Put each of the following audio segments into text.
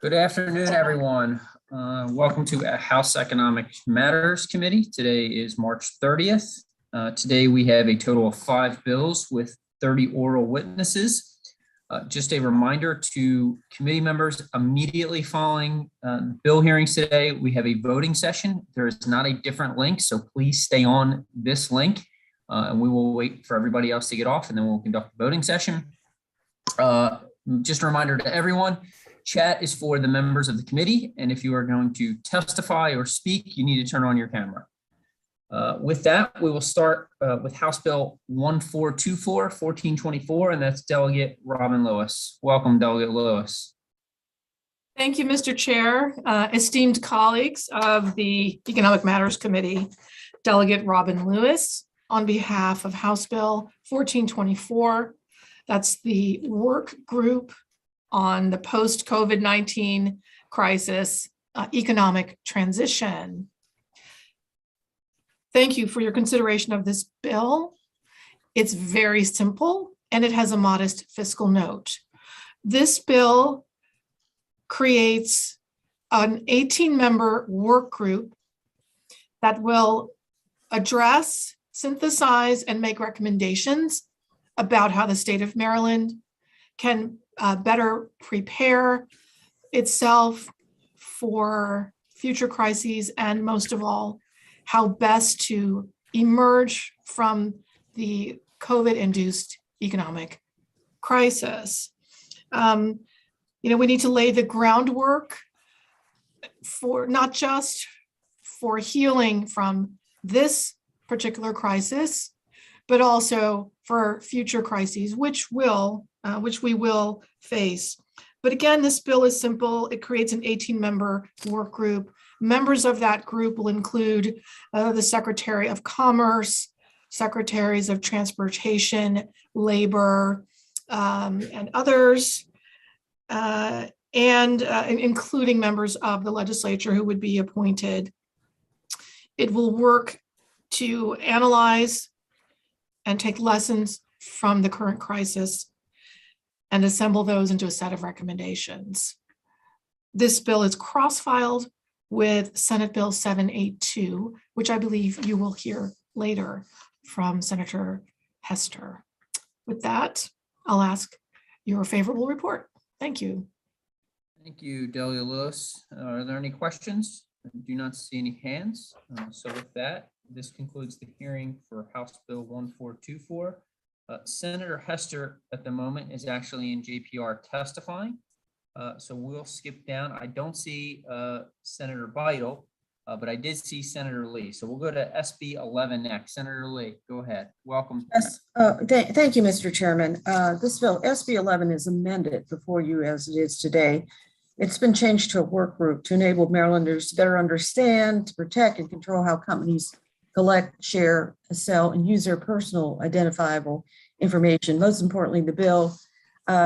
Good afternoon, everyone. Welcome to House Economic Matters Committee. Today is March 30th. Today we have a total of 5 bills with 30 oral witnesses. Just a reminder to committee members, immediately following bill hearings today, we have a voting session. There is not a different link, so please stay on this link and we will wait for everybody else to get off and then we'll conduct the voting session. Just a reminder to everyone, chat is for the members of the committee, and if you are going to testify or speak, you need to turn on your camera. With that, we will start with House Bill 1424, 1424, and that's Delegate Robin Lewis. Welcome, Delegate Lewis. Thank you, Mr. Chair. Esteemed colleagues of the Economic Matters Committee, Delegate Robin Lewis, on behalf of House Bill 1424, that's the work group on the post-COVID-19 crisis economic transition. Thank you for your consideration of this bill. It's very simple and it has a modest fiscal note. This bill creates an 18-member work group that will address, synthesize, and make recommendations about how the state of Maryland can better prepare itself for future crises, and most of all, how best to emerge from the COVID-induced economic crisis. We need to lay the groundwork for not just for healing from this particular crisis, but also for future crises, which we will face. But again, this bill is simple. It creates an 18-member work group. Members of that group will include the Secretary of Commerce, Secretaries of Transportation, Labor, and others, and including members of the legislature who would be appointed. It will work to analyze and take lessons from the current crisis and assemble those into a set of recommendations. This bill is cross-filed with Senate Bill 782, which I believe you will hear later from Senator Hester. With that, I'll ask your favorable report. Thank you. Thank you, Delegate Lewis. Are there any questions? I do not see any hands. So with that, this concludes the hearing for House Bill 1424. Senator Hester at the moment is actually in JPR testifying. So we'll skip down. I don't see Senator Vital, but I did see Senator Lee. So we'll go to SB 11 next. Senator Lee, go ahead. Welcome. Yes, thank you, Mr. Chairman. This bill, SB 11, is amended before you as it is today. It's been changed to a work group to enable Marylanders to better understand, to protect, and control how companies collect, share, sell, and use their personal identifiable information. Most importantly, the bill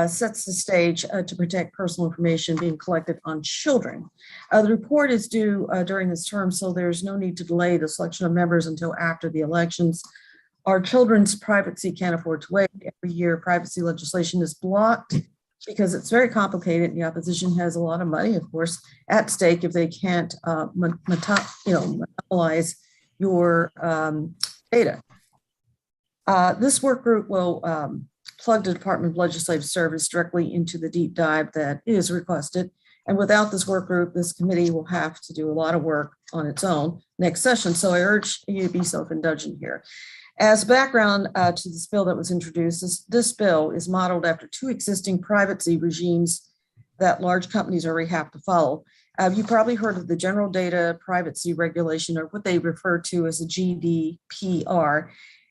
sets the stage to protect personal information being collected on children. The report is due during this term, so there's no need to delay the selection of members until after the elections. Our children's privacy can't afford to wait. Every year, privacy legislation is blocked because it's very complicated, and the opposition has a lot of money, of course, at stake if they can't monopolize your data. This work group will plug the Department of Legislative Service directly into the deep dive that is requested. And without this work group, this committee will have to do a lot of work on its own next session. So I urge you to be self-indulgent here. As background to this bill that was introduced, this bill is modeled after 2 existing privacy regimes that large companies already have to follow. You probably heard of the General Data Privacy Regulation, or what they refer to as the GDPR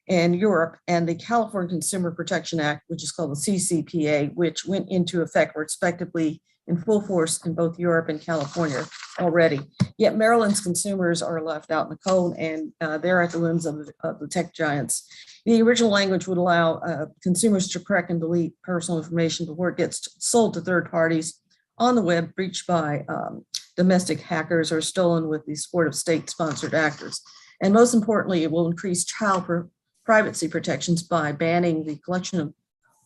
in Europe, and the California Consumer Protection Act, which is called the CCPA, which went into effect respectively in full force in both Europe and California already. Yet Maryland's consumers are left out in the cold, and they're at the whims of the tech giants. The original language would allow consumers to correct and delete personal information before it gets sold to third parties on the web, breached by domestic hackers, or stolen with the support of state-sponsored actors. And most importantly, it will increase child privacy protections by banning the collection of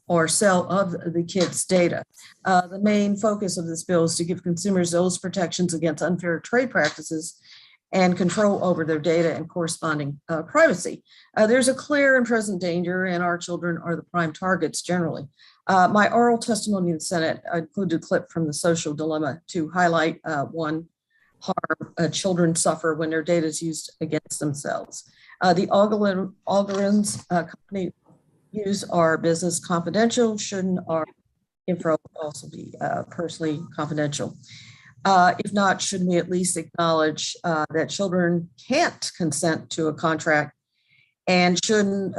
or sale of the kids' data. The main focus of this bill is to give consumers those protections against unfair trade practices and control over their data and corresponding privacy. There's a clear and present danger, and our children are the prime targets generally. My oral testimony in the Senate included a clip from The Social Dilemma to highlight one harm children suffer when their data is used against themselves. The algorithms company use are business confidential. Shouldn't our info also be personally confidential? If not, shouldn't we at least acknowledge that children can't consent to a contract and shouldn't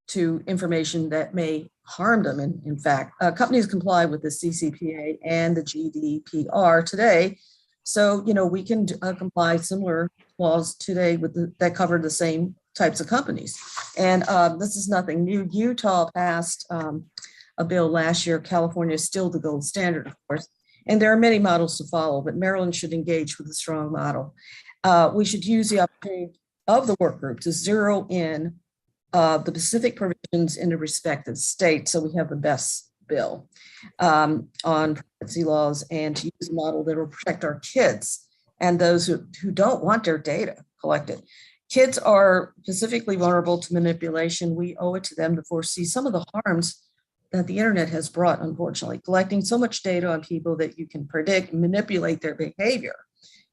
to information that may harm them? In fact, companies comply with the CCPA and the GDPR today. So, we can comply similar laws today that cover the same types of companies. And this is nothing new. Utah passed a bill last year. California is still the gold standard, of course. And there are many models to follow, but Maryland should engage with a strong model. We should use the opportunity of the work group to zero in the specific provisions in the respective states so we have the best bill on privacy laws, and to use a model that will protect our kids and those who don't want their data collected. Kids are specifically vulnerable to manipulation. We owe it to them to foresee some of the harms that the internet has brought, unfortunately. Collecting so much data on people that you can predict and manipulate their behavior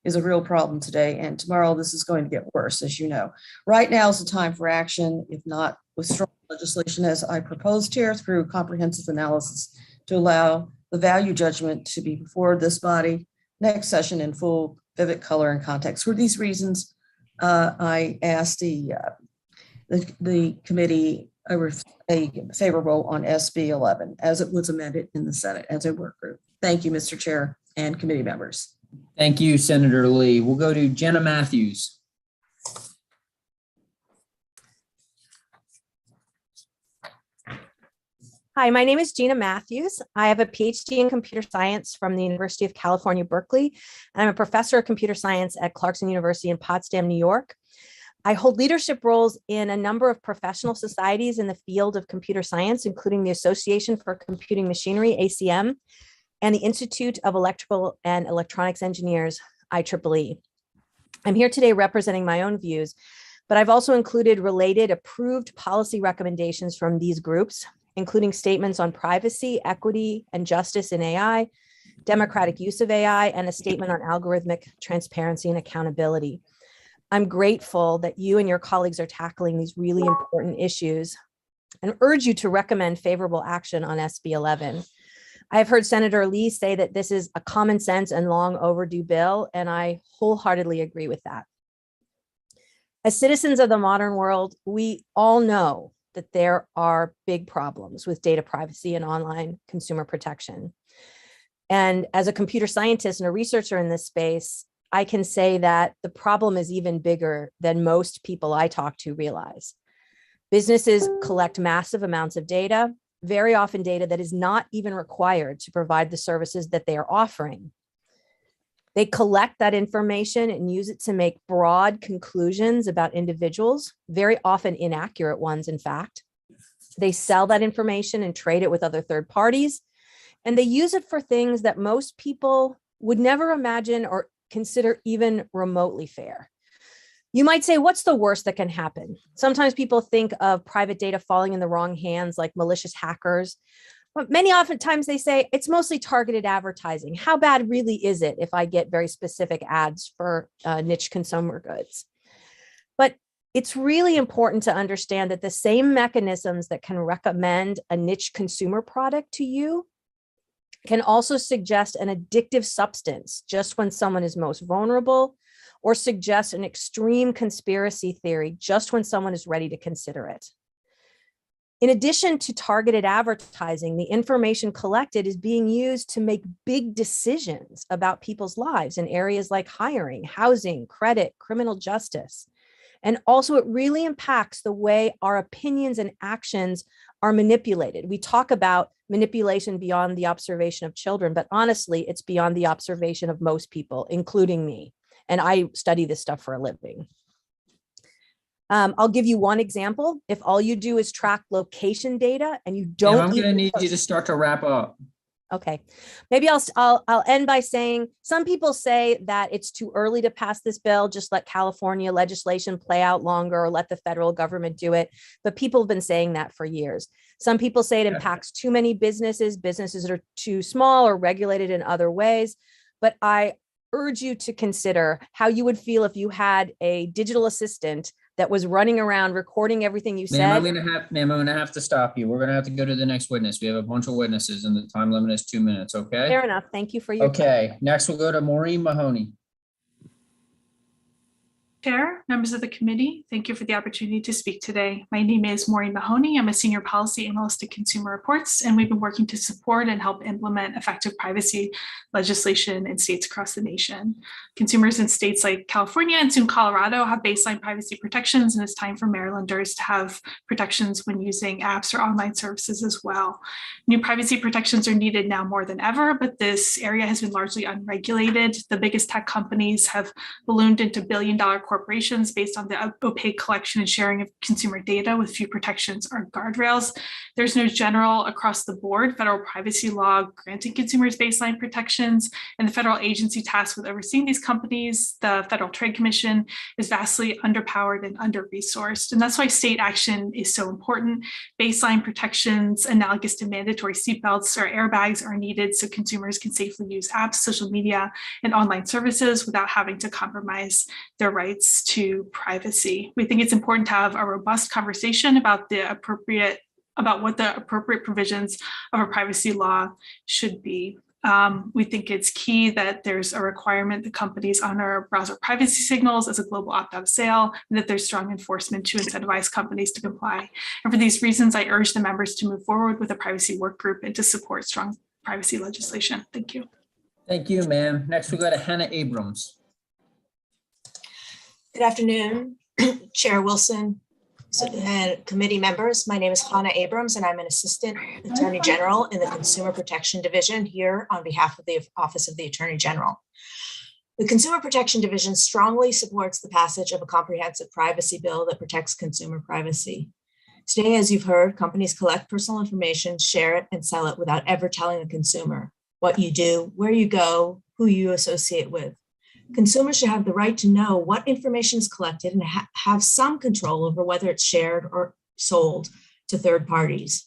is a real problem today. And tomorrow this is going to get worse, as you know. Right now is the time for action, if not with strong legislation, as I proposed here, through comprehensive analysis to allow the value judgment to be before this body next session in full, vivid color and context. For these reasons, I asked the committee a favorable on SB 11 as it was amended in the Senate as a work group. Thank you, Mr. Chair and committee members. Thank you, Senator Lee. We'll go to Jenna Matthews. Hi, my name is Gina Matthews. I have a PhD in computer science from the University of California, Berkeley. And I'm a professor of computer science at Clarkson University in Potsdam, New York. I hold leadership roles in a number of professional societies in the field of computer science, including the Association for Computing Machinery, ACM, and the Institute of Electrical and Electronics Engineers, IEEE. I'm here today representing my own views, but I've also included related approved policy recommendations from these groups, including statements on privacy, equity, and justice in AI, democratic use of AI, and a statement on algorithmic transparency and accountability. I'm grateful that you and your colleagues are tackling these really important issues and urge you to recommend favorable action on SB 11. I've heard Senator Lee say that this is a common sense and long overdue bill, and I wholeheartedly agree with that. As citizens of the modern world, we all know that there are big problems with data privacy and online consumer protection. And as a computer scientist and a researcher in this space, I can say that the problem is even bigger than most people I talk to realize. Businesses collect massive amounts of data, very often data that is not even required to provide the services that they are offering. They collect that information and use it to make broad conclusions about individuals, very often inaccurate ones, in fact. They sell that information and trade it with other third parties, and they use it for things that most people would never imagine or consider even remotely fair. You might say, what's the worst that can happen? Sometimes people think of private data falling in the wrong hands, like malicious hackers. But many oftentimes they say it's mostly targeted advertising. How bad really is it if I get very specific ads for niche consumer goods? But it's really important to understand that the same mechanisms that can recommend a niche consumer product to you can also suggest an addictive substance just when someone is most vulnerable, or suggest an extreme conspiracy theory just when someone is ready to consider it. In addition to targeted advertising, the information collected is being used to make big decisions about people's lives in areas like hiring, housing, credit, criminal justice. And also it really impacts the way our opinions and actions are manipulated. We talk about manipulation beyond the observation of children, but honestly, it's beyond the observation of most people, including me. And I study this stuff for a living. I'll give you one example. If all you do is track location data and you Ma'am, don't I'm going to even need you to start to wrap up. Okay, maybe I'll end by saying some people say that it's too early to pass this bill. Just let California legislation play out longer or let the federal government do it. But people have been saying that for years. Some people say it impacts too many businesses that are too small or regulated in other ways. But I urge you to consider how you would feel if you had a digital assistant that was running around recording everything you said. Ma'am, I'm gonna have to stop you. We're gonna have to go to the next witness. We have a bunch of witnesses and the time limit is 2 minutes, okay? Fair enough. Thank you for your time. Okay, next we'll go to Maureen Mahoney. Chair, members of the committee, thank you for the opportunity to speak today. My name is Maureen Mahoney. I'm a senior policy analyst at Consumer Reports, and we've been working to support and help implement effective privacy legislation in states across the nation. Consumers in states like California and soon Colorado have baseline privacy protections, and it's time for Marylanders to have protections when using apps or online services as well. New privacy protections are needed now more than ever, but this area has been largely unregulated. The biggest tech companies have ballooned into billion-dollar corporations based on the opaque collection and sharing of consumer data with few protections or guardrails. There's no general across the board federal privacy law granting consumers baseline protections, and the federal agency tasked with overseeing these companies, the Federal Trade Commission, is vastly underpowered and under-resourced. And that's why state action is so important. Baseline protections analogous to mandatory seatbelts or airbags are needed so consumers can safely use apps, social media, and online services without having to compromise their rights to privacy. We think it's important to have a robust conversation about what the appropriate provisions of a privacy law should be. We think it's key that there's a requirement that companies honor browser privacy signals as a global opt-out sale, and that there's strong enforcement to incentivize companies to comply. And for these reasons, I urge the members to move forward with a privacy work group and to support strong privacy legislation. Thank you. Thank you, ma'am. Next we go to Hannah Abrams. Good afternoon, Chair Wilson and committee members. My name is Hannah Abrams, and I'm an Assistant Attorney General in the Consumer Protection Division here on behalf of the Office of the Attorney General. The Consumer Protection Division strongly supports the passage of a comprehensive privacy bill that protects consumer privacy. Today, as you've heard, companies collect personal information, share it, and sell it without ever telling the consumer what you do, where you go, who you associate with. Consumers should have the right to know what information is collected and have some control over whether it's shared or sold to third parties.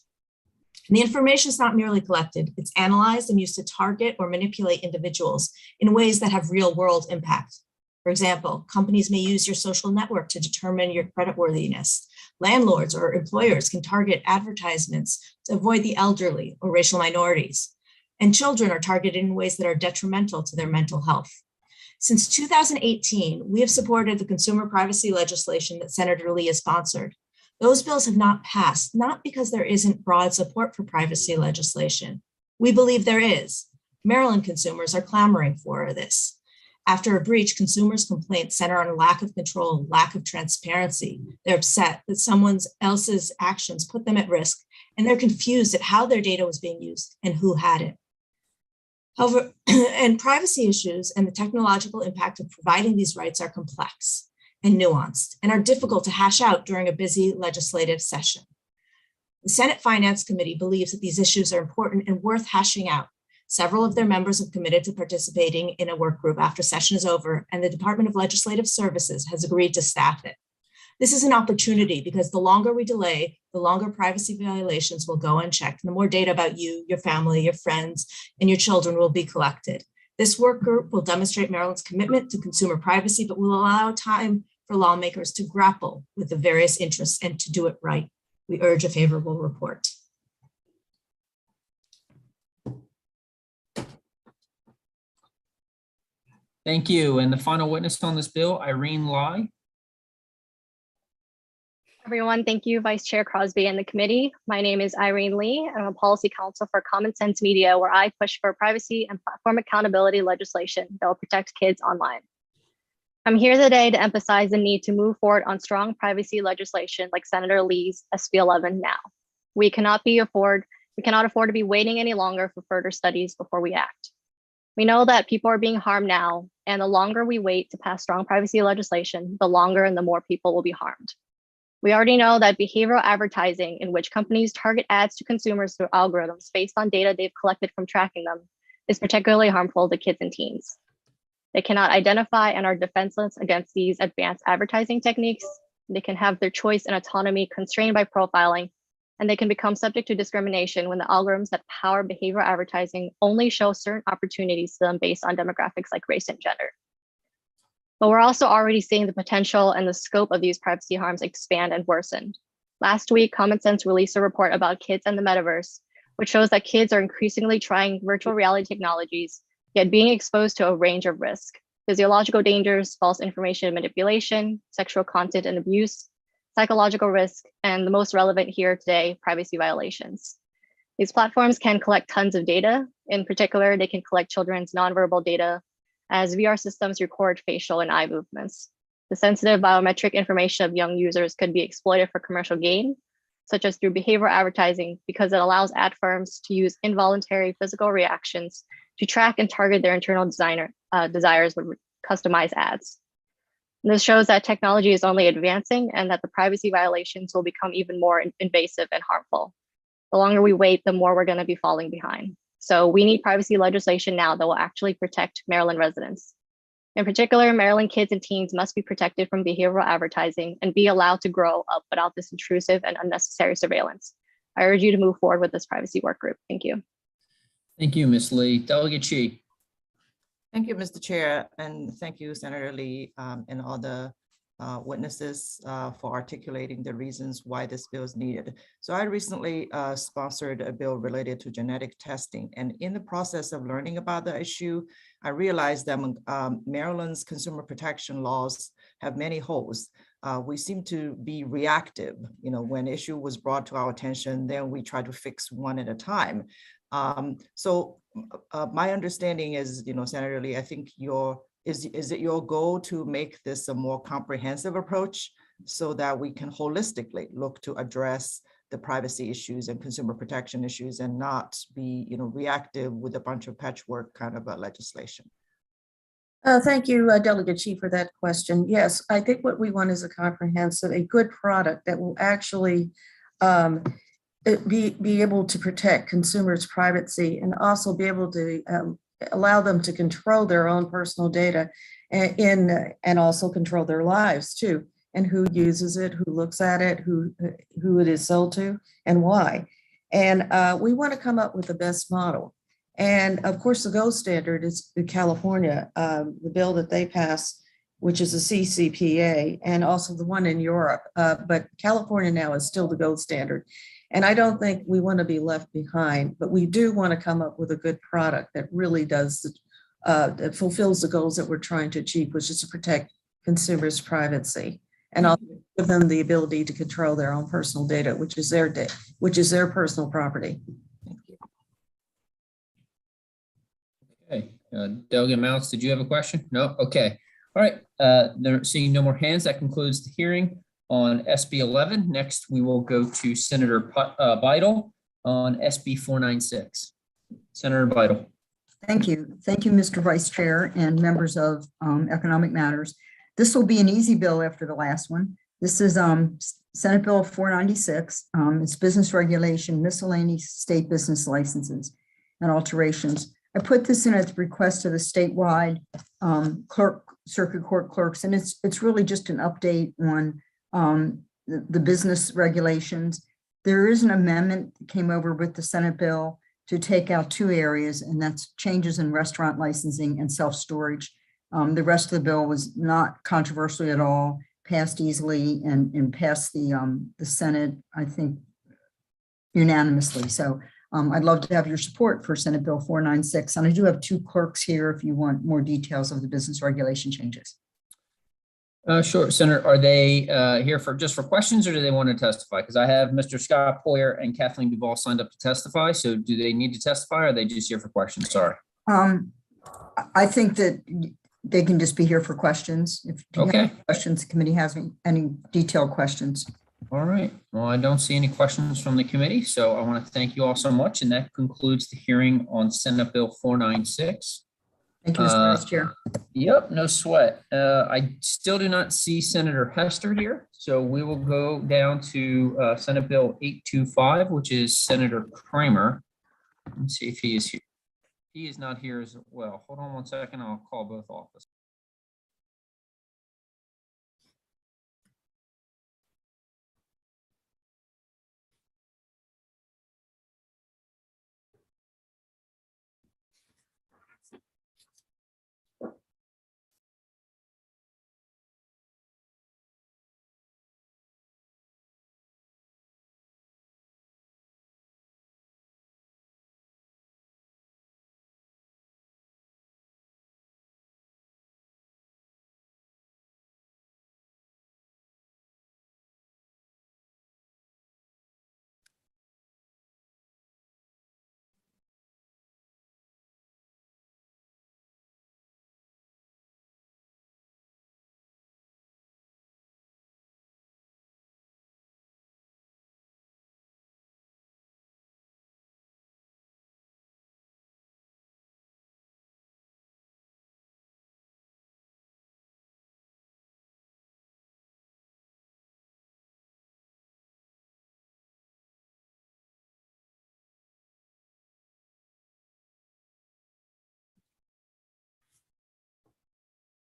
And the information is not merely collected, it's analyzed and used to target or manipulate individuals in ways that have real world impact. For example, companies may use your social network to determine your creditworthiness. Landlords or employers can target advertisements to avoid the elderly or racial minorities. And children are targeted in ways that are detrimental to their mental health. Since 2018, we have supported the consumer privacy legislation that Senator Lee has sponsored. Those bills have not passed, not because there isn't broad support for privacy legislation. We believe there is. Maryland consumers are clamoring for this. After a breach, consumers' complaints center on a lack of control, lack of transparency. They're upset that someone else's actions put them at risk, and they're confused at how their data was being used and who had it. However, and privacy issues and the technological impact of providing these rights are complex and nuanced and are difficult to hash out during a busy legislative session. The Senate Finance Committee believes that these issues are important and worth hashing out. Several of their members have committed to participating in a work group after session is over, and the Department of Legislative Services has agreed to staff it. This is an opportunity because the longer we delay, the longer privacy violations will go unchecked, and the more data about you, your family, your friends, and your children will be collected. This work group will demonstrate Maryland's commitment to consumer privacy, but will allow time for lawmakers to grapple with the various interests and to do it right. We urge a favorable report. Thank you. And the final witness on this bill, Irene Lai. Everyone, thank you, Vice Chair Crosby and the committee. My name is Irene Lee. I'm a policy counsel for Common Sense Media, where I push for privacy and platform accountability legislation that will protect kids online. I'm here today to emphasize the need to move forward on strong privacy legislation like Senator Lee's SB 11 now. We cannot afford to be waiting any longer for further studies before we act. We know that people are being harmed now, and the longer we wait to pass strong privacy legislation, the longer and the more people will be harmed. We already know that behavioral advertising, in which companies target ads to consumers through algorithms based on data they've collected from tracking them, is particularly harmful to kids and teens. They cannot identify and are defenseless against these advanced advertising techniques. They can have their choice and autonomy constrained by profiling, and they can become subject to discrimination when the algorithms that power behavioral advertising only show certain opportunities to them based on demographics like race and gender. But we're also already seeing the potential and the scope of these privacy harms expand and worsen. Last week, Common Sense released a report about kids and the metaverse, which shows that kids are increasingly trying virtual reality technologies, yet being exposed to a range of risk: physiological dangers, false information manipulation, sexual content and abuse, psychological risk, and the most relevant here today, privacy violations. These platforms can collect tons of data. In particular, they can collect children's nonverbal data as VR systems record facial and eye movements. The sensitive biometric information of young users could be exploited for commercial gain, such as through behavioral advertising, because it allows ad firms to use involuntary physical reactions to track and target their internal desires with customized ads. And this shows that technology is only advancing and that the privacy violations will become even more invasive and harmful. The longer we wait, the more we're going to be falling behind. So we need privacy legislation now that will actually protect Maryland residents. In particular, Maryland kids and teens must be protected from behavioral advertising and be allowed to grow up without this intrusive and unnecessary surveillance. I urge you to move forward with this privacy work group. Thank you. Thank you, Ms. Lee. Delegate Shi. Thank you, Mr. Chair, and thank you, Senator Lee, and all the witnesses for articulating the reasons why this bill is needed. So I recently sponsored a bill related to genetic testing, and in the process of learning about the issue, I realized that Maryland's consumer protection laws have many holes. We seem to be reactive. When issue was brought to our attention, then we try to fix one at a time. So my understanding is, Senator Lee, I think is it your goal to make this a more comprehensive approach so that we can holistically look to address the privacy issues and consumer protection issues and not be, reactive with a bunch of patchwork kind of legislation? Thank you, Delegate Chief, for that question. Yes, I think what we want is a good product that will actually be able to protect consumers' privacy and also be able to allow them to control their own personal data and also control their lives too, and who uses it, who looks at it, who it is sold to, and why. And we want to come up with the best model. And of course, the gold standard is California, the bill that they passed, which is a CCPA, and also the one in Europe. But California now is still the gold standard. And I don't think we want to be left behind, but we do want to come up with a good product that really does, that fulfills the goals that we're trying to achieve, which is to protect consumers' privacy and also give them the ability to control their own personal data, which is their personal property. Okay, Delegate Mounts, did you have a question? No? Okay. All right, seeing no more hands, that concludes the hearing on SB 11. Next, we will go to Senator Beidle on SB 496. Senator Beidle. Thank you. Thank you, Mr. Vice Chair and members of Economic Matters. This will be an easy bill after the last one. This is Senate Bill 496. It's business regulation, miscellaneous state business licenses and alterations. I put this in at the request of the statewide circuit court clerks, and it's really just an update on the business regulations. There is an amendment that came over with the Senate bill to take out two areas, and that's changes in restaurant licensing and self-storage. The rest of the bill was not controversial at all, passed easily and passed the Senate, I think, unanimously. So I'd love to have your support for Senate Bill 496. And I do have two clerks here if you want more details of the business regulation changes. Sure, Senator, are they here just for questions, or do they want to testify? Because I have Mr. Scott Poyer and Kathleen Duvall signed up to testify. So do they need to testify, or are they just here for questions? Sorry. I think that they can just be here for questions. If you have questions, the committee has any detailed questions. All right. Well, I don't see any questions from the committee, so I want to thank you all so much. And that concludes the hearing on Senate Bill 496. Thank you, Mr. Vice Chair. Yep, no sweat. I still do not see Senator Hester here, so we will go down to Senate Bill 825, which is Senator Kramer. Let's see if he is here. He is not here as well. Hold on one second. I'll call both offices.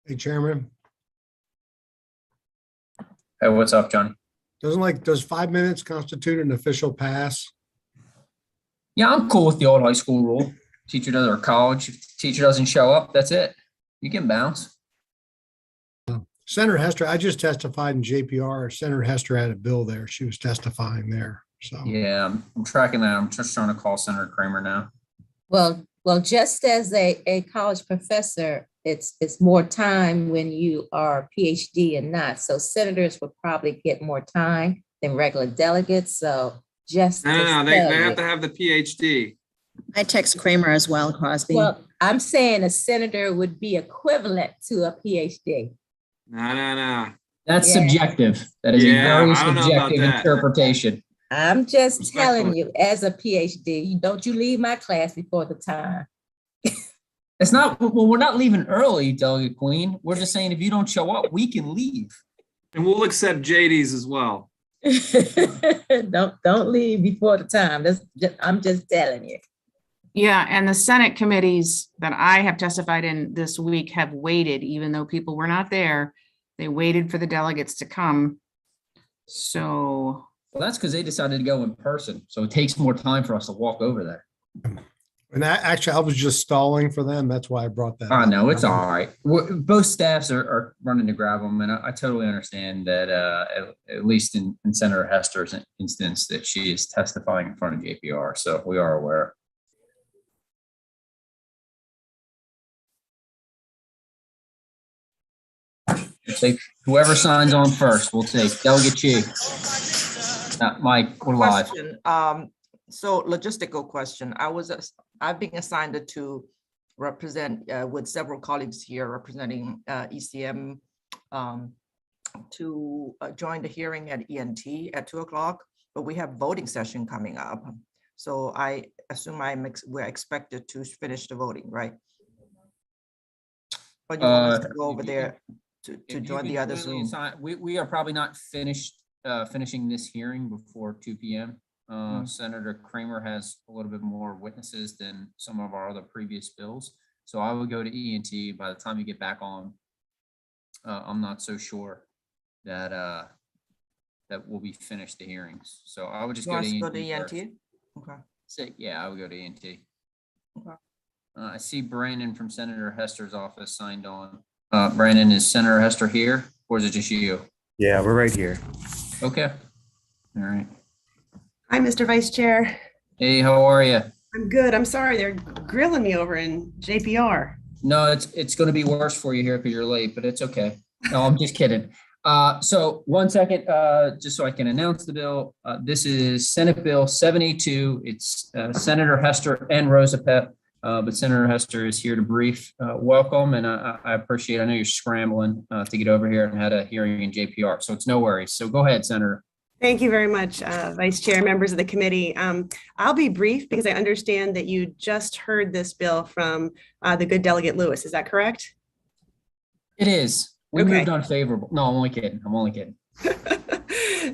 Hey, Chairman, Hey, what's up, Johnny? does 5 minutes constitute an official pass? Yeah, I'm cool with the old high school rule. Teacher does, or college, if teacher doesn't show up, that's it. You can bounce. Senator Hester, I just testified in JPR. Senator Hester had a bill there. She was testifying there. So Yeah, I'm tracking that. I'm just trying to call Senator Kramer now. Well, just as a college professor, it's more time when you are PhD and not. So senators would probably get more time than regular delegates. So just. No, they have to have the PhD. I text Kramer as well, Crosby. Well, I'm saying a senator would be equivalent to a PhD. No. That's Yeah. subjective. That is Yeah, a very I don't know about subjective that. interpretation. I'm just Respectfully. telling you, as a PhD, don't you leave my class before the time. It's not, well, we're not leaving early, Delegate Queen. We're just saying if you don't show up, we can leave. And we'll accept JD's as well. Don't leave before the time. I'm just telling you. Yeah, and the Senate committees that I have testified in this week have waited, even though people were not there. They waited for the delegates to come. So, Well, that's because they decided to go in person. So it takes more time for us to walk over there. and actually, I was just stalling for them. That's why I brought that. I up. know, it's all right. Both staffs are running to grab them, and I totally understand that, at least in Senator Hester's instance, that she is testifying in front of JPR, so we are aware. We'll take whoever signs on first, we'll take Delegate Chi. Mike, we're live. Question, so logistical question. I've been assigned to represent with several colleagues here representing ECM to join the hearing at ENT at 2:00, but we have voting session coming up. So I assume we're expected to finish the voting, right? But you want us to go over there to If join you the can other clearly Zoom? assign- We are probably not finishing this hearing before 2 p.m. Senator Kramer has a little bit more witnesses than some of our other previous bills. So I would go to ENT. By the time you get back on, I'm not so sure that that we'll be finished the hearings. So I would just You go want us to go to to ENT first. ENT? Okay. Yeah, I would go to ENT. Okay. I see Brandon from Senator Hester's office signed on. Brandon, is Senator Hester here, or is it just you? Yeah, we're right here. Okay. All right. Hi, Mr. Vice Chair. Hey, how are you? I'm good. I'm sorry, they're grilling me over in JPR. No, it's going to be worse for you here because you're late, but it's okay. No, I'm just kidding. So 1 second, just so I can announce the bill. This is Senate Bill 782. It's Senator Hester and Rosa Pep, but Senator Hester is here to brief. Welcome, and I appreciate. I know you're scrambling to get over here and had a hearing in JPR, so it's no worries. So go ahead, Senator. Thank you very much, Vice Chair, members of the committee. I'll be brief because I understand that you just heard this bill from the good Delegate Lewis. Is that correct? It is. We Okay. moved on favorable. No, I'm only kidding. I'm only kidding.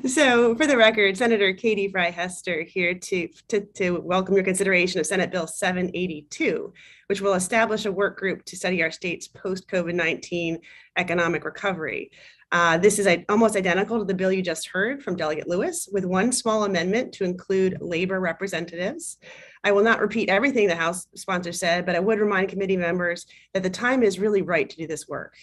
So for the record, Senator Katie Fry Hester here to welcome your consideration of Senate Bill 782, which will establish a work group to study our state's post-COVID-19 economic recovery. This is almost identical to the bill you just heard from Delegate Lewis, with one small amendment to include labor representatives. I will not repeat everything the House sponsor said, but I would remind committee members that the time is really right to do this work.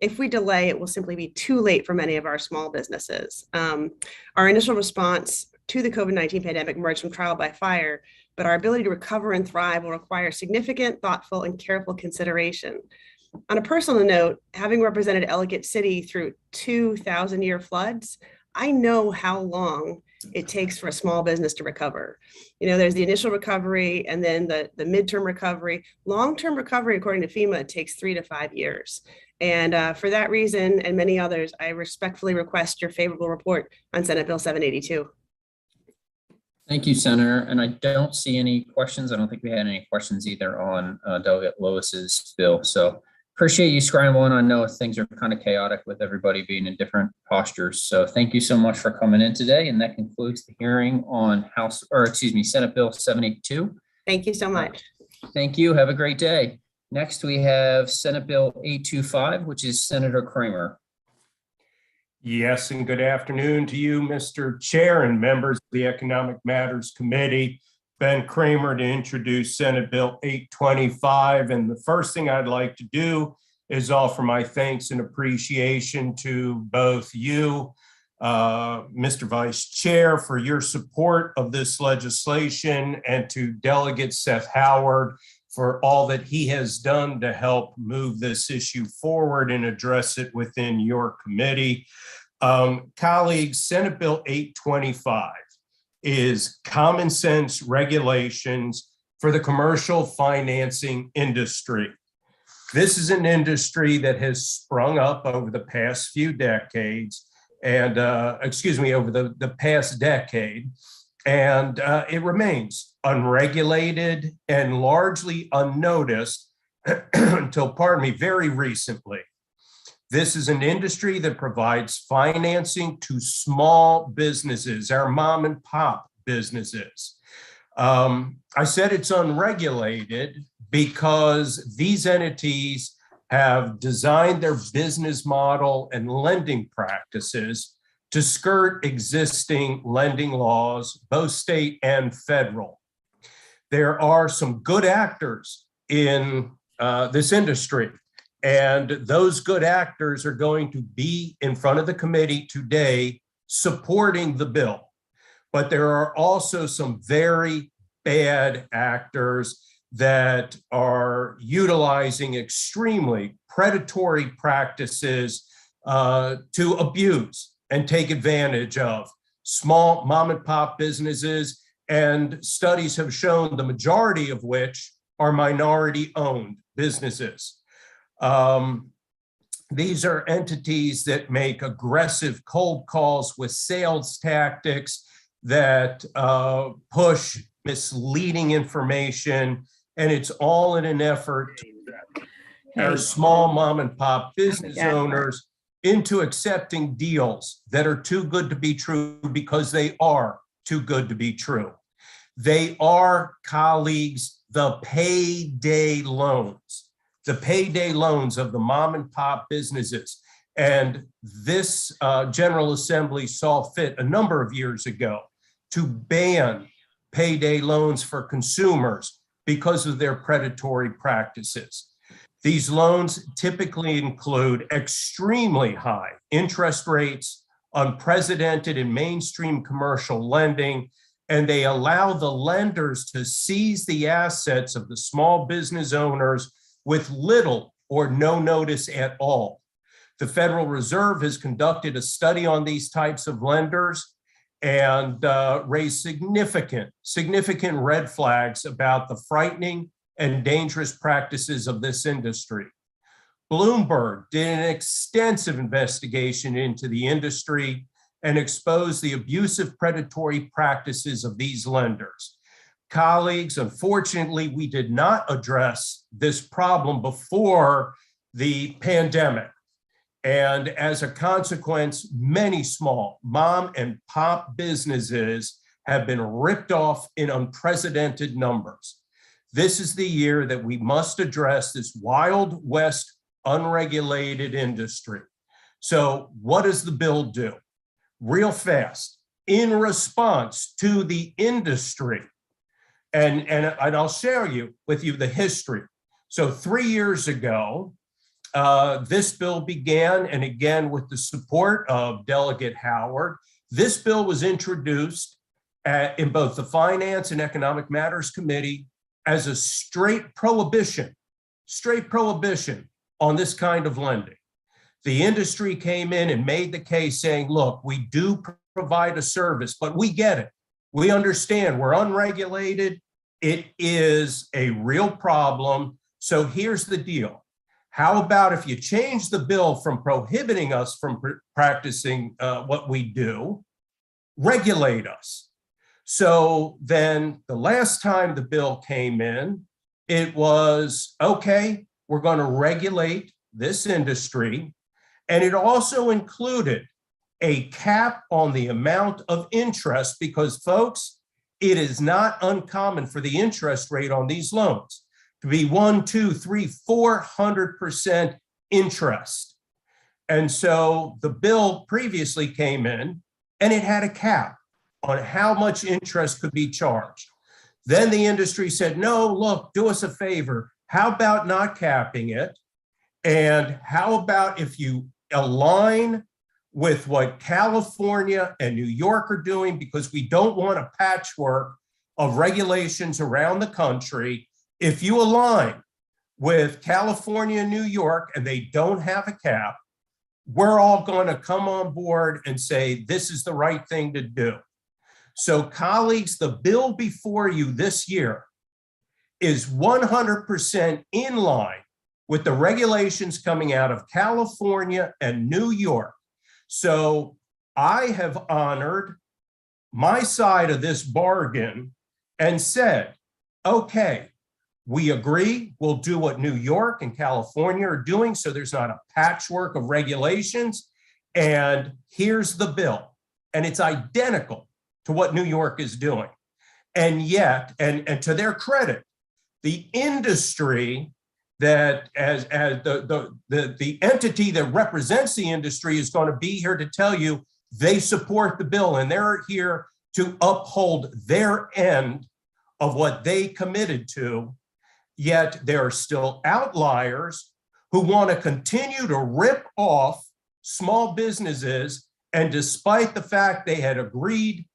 If we delay, it will simply be too late for many of our small businesses. Our initial response to the COVID-19 pandemic emerged from trial by fire, but our ability to recover and thrive will require significant, thoughtful, and careful consideration. On a personal note, having represented Ellicott City through 2,000-year floods, I know how long it takes for a small business to recover. You know, there's the initial recovery and then the midterm recovery. Long-term recovery, according to FEMA, takes 3 to 5 years. And for that reason and many others, I respectfully request your favorable report on Senate Bill 782. Thank you, Senator. And I don't see any questions. I don't think we had any questions either on Delegate Lewis's bill. So appreciate you scrambling. I know things are kind of chaotic with everybody being in different postures. So thank you so much for coming in today. And that concludes the hearing on Senate Bill 782. Thank you so much. Thank you. Have a great day. Next, we have Senate Bill 825, which is Senator Kramer. Yes, and good afternoon to you, Mr. Chair and members of the Economic Matters Committee. Ben Kramer to introduce Senate Bill 825. And the first thing I'd like to do is offer my thanks and appreciation to both you, Mr. Vice Chair, for your support of this legislation, and to Delegate Seth Howard for all that he has done to help move this issue forward and address it within your committee. Colleagues, Senate Bill 825 is common sense regulations for the commercial financing industry. This is an industry that has sprung up over the past few decades and, over the past decade. And it remains unregulated and largely unnoticed until, very recently. This is an industry that provides financing to small businesses, our mom and pop businesses. I said it's unregulated because these entities have designed their business model and lending practices to skirt existing lending laws, both state and federal. There are some good actors in this industry, and those good actors are going to be in front of the committee today supporting the bill. But there are also some very bad actors that are utilizing extremely predatory practices to abuse and take advantage of small mom and pop businesses, and studies have shown the majority of which are minority owned businesses. These are entities that make aggressive cold calls with sales tactics that push misleading information, and it's all in an effort to get our small mom and pop business owners into accepting deals that are too good to be true, because they are too good to be true. They are, colleagues, the payday loans of the mom and pop businesses. And this General Assembly saw fit a number of years ago to ban payday loans for consumers because of their predatory practices. These loans typically include extremely high interest rates, unprecedented in mainstream commercial lending, and they allow the lenders to seize the assets of the small business owners with little or no notice at all. The Federal Reserve has conducted a study on these types of lenders and raised significant red flags about the frightening and dangerous practices of this industry. Bloomberg did an extensive investigation into the industry and expose the abusive predatory practices of these lenders. Colleagues, unfortunately, we did not address this problem before the pandemic. And as a consequence, many small mom and pop businesses have been ripped off in unprecedented numbers. This is the year that we must address this Wild West unregulated industry. So what does the bill do? Real fast, in response to the industry, and I'll share with you the history. So 3 years ago, this bill began, and again, with the support of Delegate Howard, this bill was introduced in both the Finance and Economic Matters Committee as a straight prohibition on this kind of lending. The industry came in and made the case saying, look, we do provide a service, but we get it. We understand we're unregulated. It is a real problem. So here's the deal. How about if you change the bill from prohibiting us from practicing what we do, regulate us? So then the last time the bill came in, it was, okay, we're going to regulate this industry. And it also included a cap on the amount of interest because, folks, it is not uncommon for the interest rate on these loans to be 1, 2, 3, 400% interest. And so the bill previously came in and it had a cap on how much interest could be charged. Then the industry said, no, look, do us a favor. How about not capping it? And how about if you align with what California and New York are doing, because we don't want a patchwork of regulations around the country. If you align with California and New York and they don't have a cap, we're all going to come on board and say, this is the right thing to do. So colleagues, the bill before you this year is 100% in line with the regulations coming out of California and New York. So I have honored my side of this bargain and said, okay, we agree, we'll do what New York and California are doing so there's not a patchwork of regulations. And here's the bill. And it's identical to what New York is doing. And yet, and to their credit, the industry that as the entity that represents the industry is going to be here to tell you they support the bill and they're here to uphold their end of what they committed to. Yet there are still outliers who want to continue to rip off small businesses. And despite the fact they had agreed,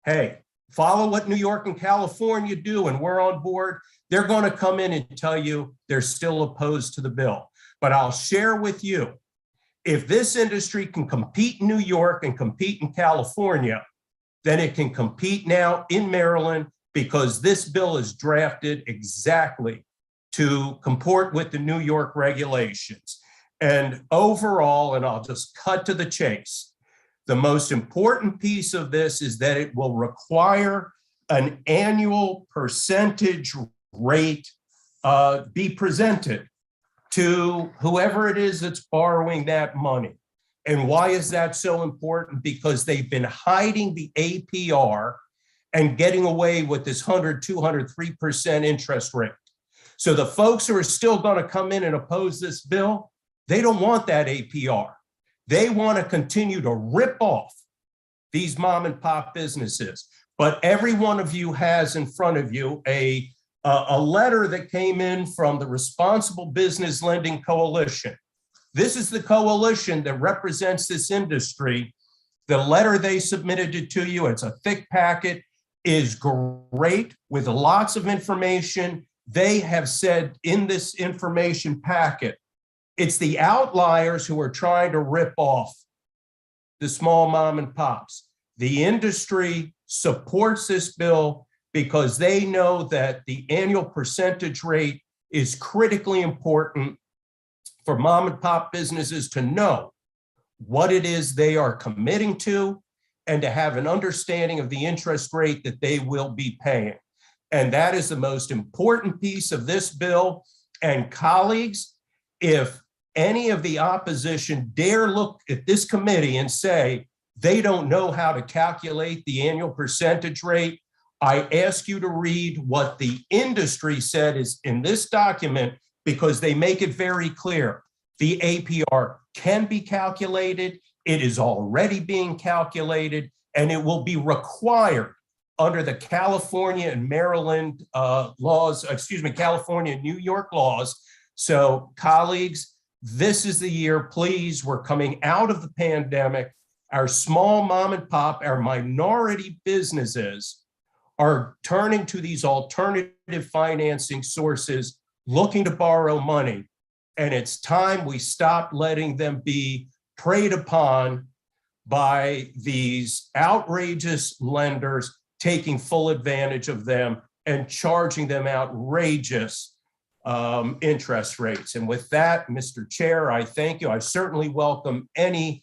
hey, follow what New York and California do and we're on board, they're going to come in and tell you they're still opposed to the bill. But I'll share with you, if this industry can compete in New York and compete in California, then it can compete now in Maryland because this bill is drafted exactly to comport with the New York regulations. And overall, and I'll just cut to the chase, the most important piece of this is that it will require an annual percentage rate be presented to whoever it is that's borrowing that money. And why is that so important? Because they've been hiding the APR and getting away with this 100, 200, 3% interest rate. So the folks who are still going to come in and oppose this bill, they don't want that APR. They want to continue to rip off these mom and pop businesses. But every one of you has in front of you a letter that came in from the Responsible Business Lending Coalition. This is the coalition that represents this industry. The letter they submitted it to you, it's a thick packet, is great with lots of information. They have said in this information packet, it's the outliers who are trying to rip off the small mom and pops. The industry supports this bill because they know that the annual percentage rate is critically important for mom and pop businesses to know what it is they are committing to and to have an understanding of the interest rate that they will be paying. And that is the most important piece of this bill. And colleagues, if any of the opposition dare look at this committee and say they don't know how to calculate the annual percentage rate, I ask you to read what the industry said is in this document, because they make it very clear. The APR can be calculated. It is already being calculated, and it will be required under the California and Maryland laws, California and New York laws. So colleagues, this is the year, please. We're coming out of the pandemic. Our small mom and pop, our minority businesses are turning to these alternative financing sources, looking to borrow money. And it's time we stop letting them be preyed upon by these outrageous lenders, taking full advantage of them and charging them outrageous interest rates. And with that, Mr. Chair, I thank you. I certainly welcome any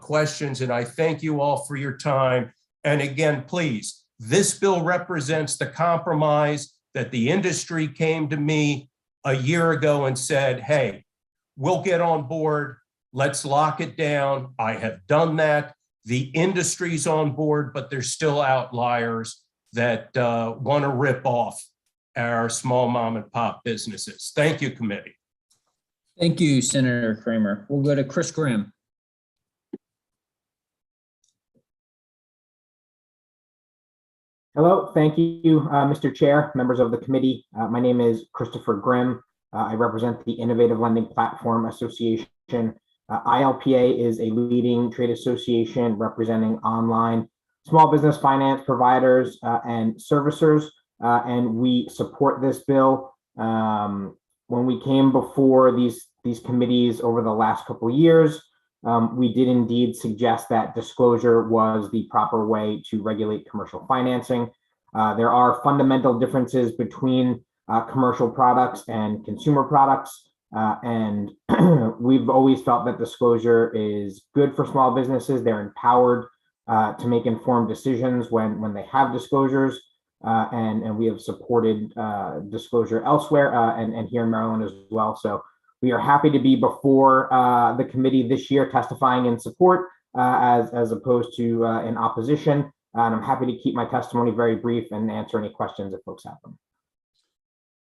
questions, and I thank you all for your time. And again, please, this bill represents the compromise that the industry came to me a year ago and said, hey, we'll get on board. Let's lock it down. I have done that. The industry's on board, but there's still outliers that want to rip off our small mom and pop businesses. Thank you, committee. Thank you, Senator Kramer. We'll go to Chris Grimm. Hello, thank you, Mr. Chair, members of the committee. My name is Christopher Grimm. I represent the Innovative Lending Platform Association. ILPA is a leading trade association representing online small business finance providers and servicers, and we support this bill. When we came before these committees over the last couple of years, we did indeed suggest that disclosure was the proper way to regulate commercial financing. There are fundamental differences between commercial products and consumer products, and we've always felt that disclosure is good for small businesses. They're empowered to make informed decisions when they have disclosures, and we have supported disclosure elsewhere and here in Maryland as well. So we are happy to be before the committee this year testifying in support as opposed to in opposition. And I'm happy to keep my testimony very brief and answer any questions if folks have them.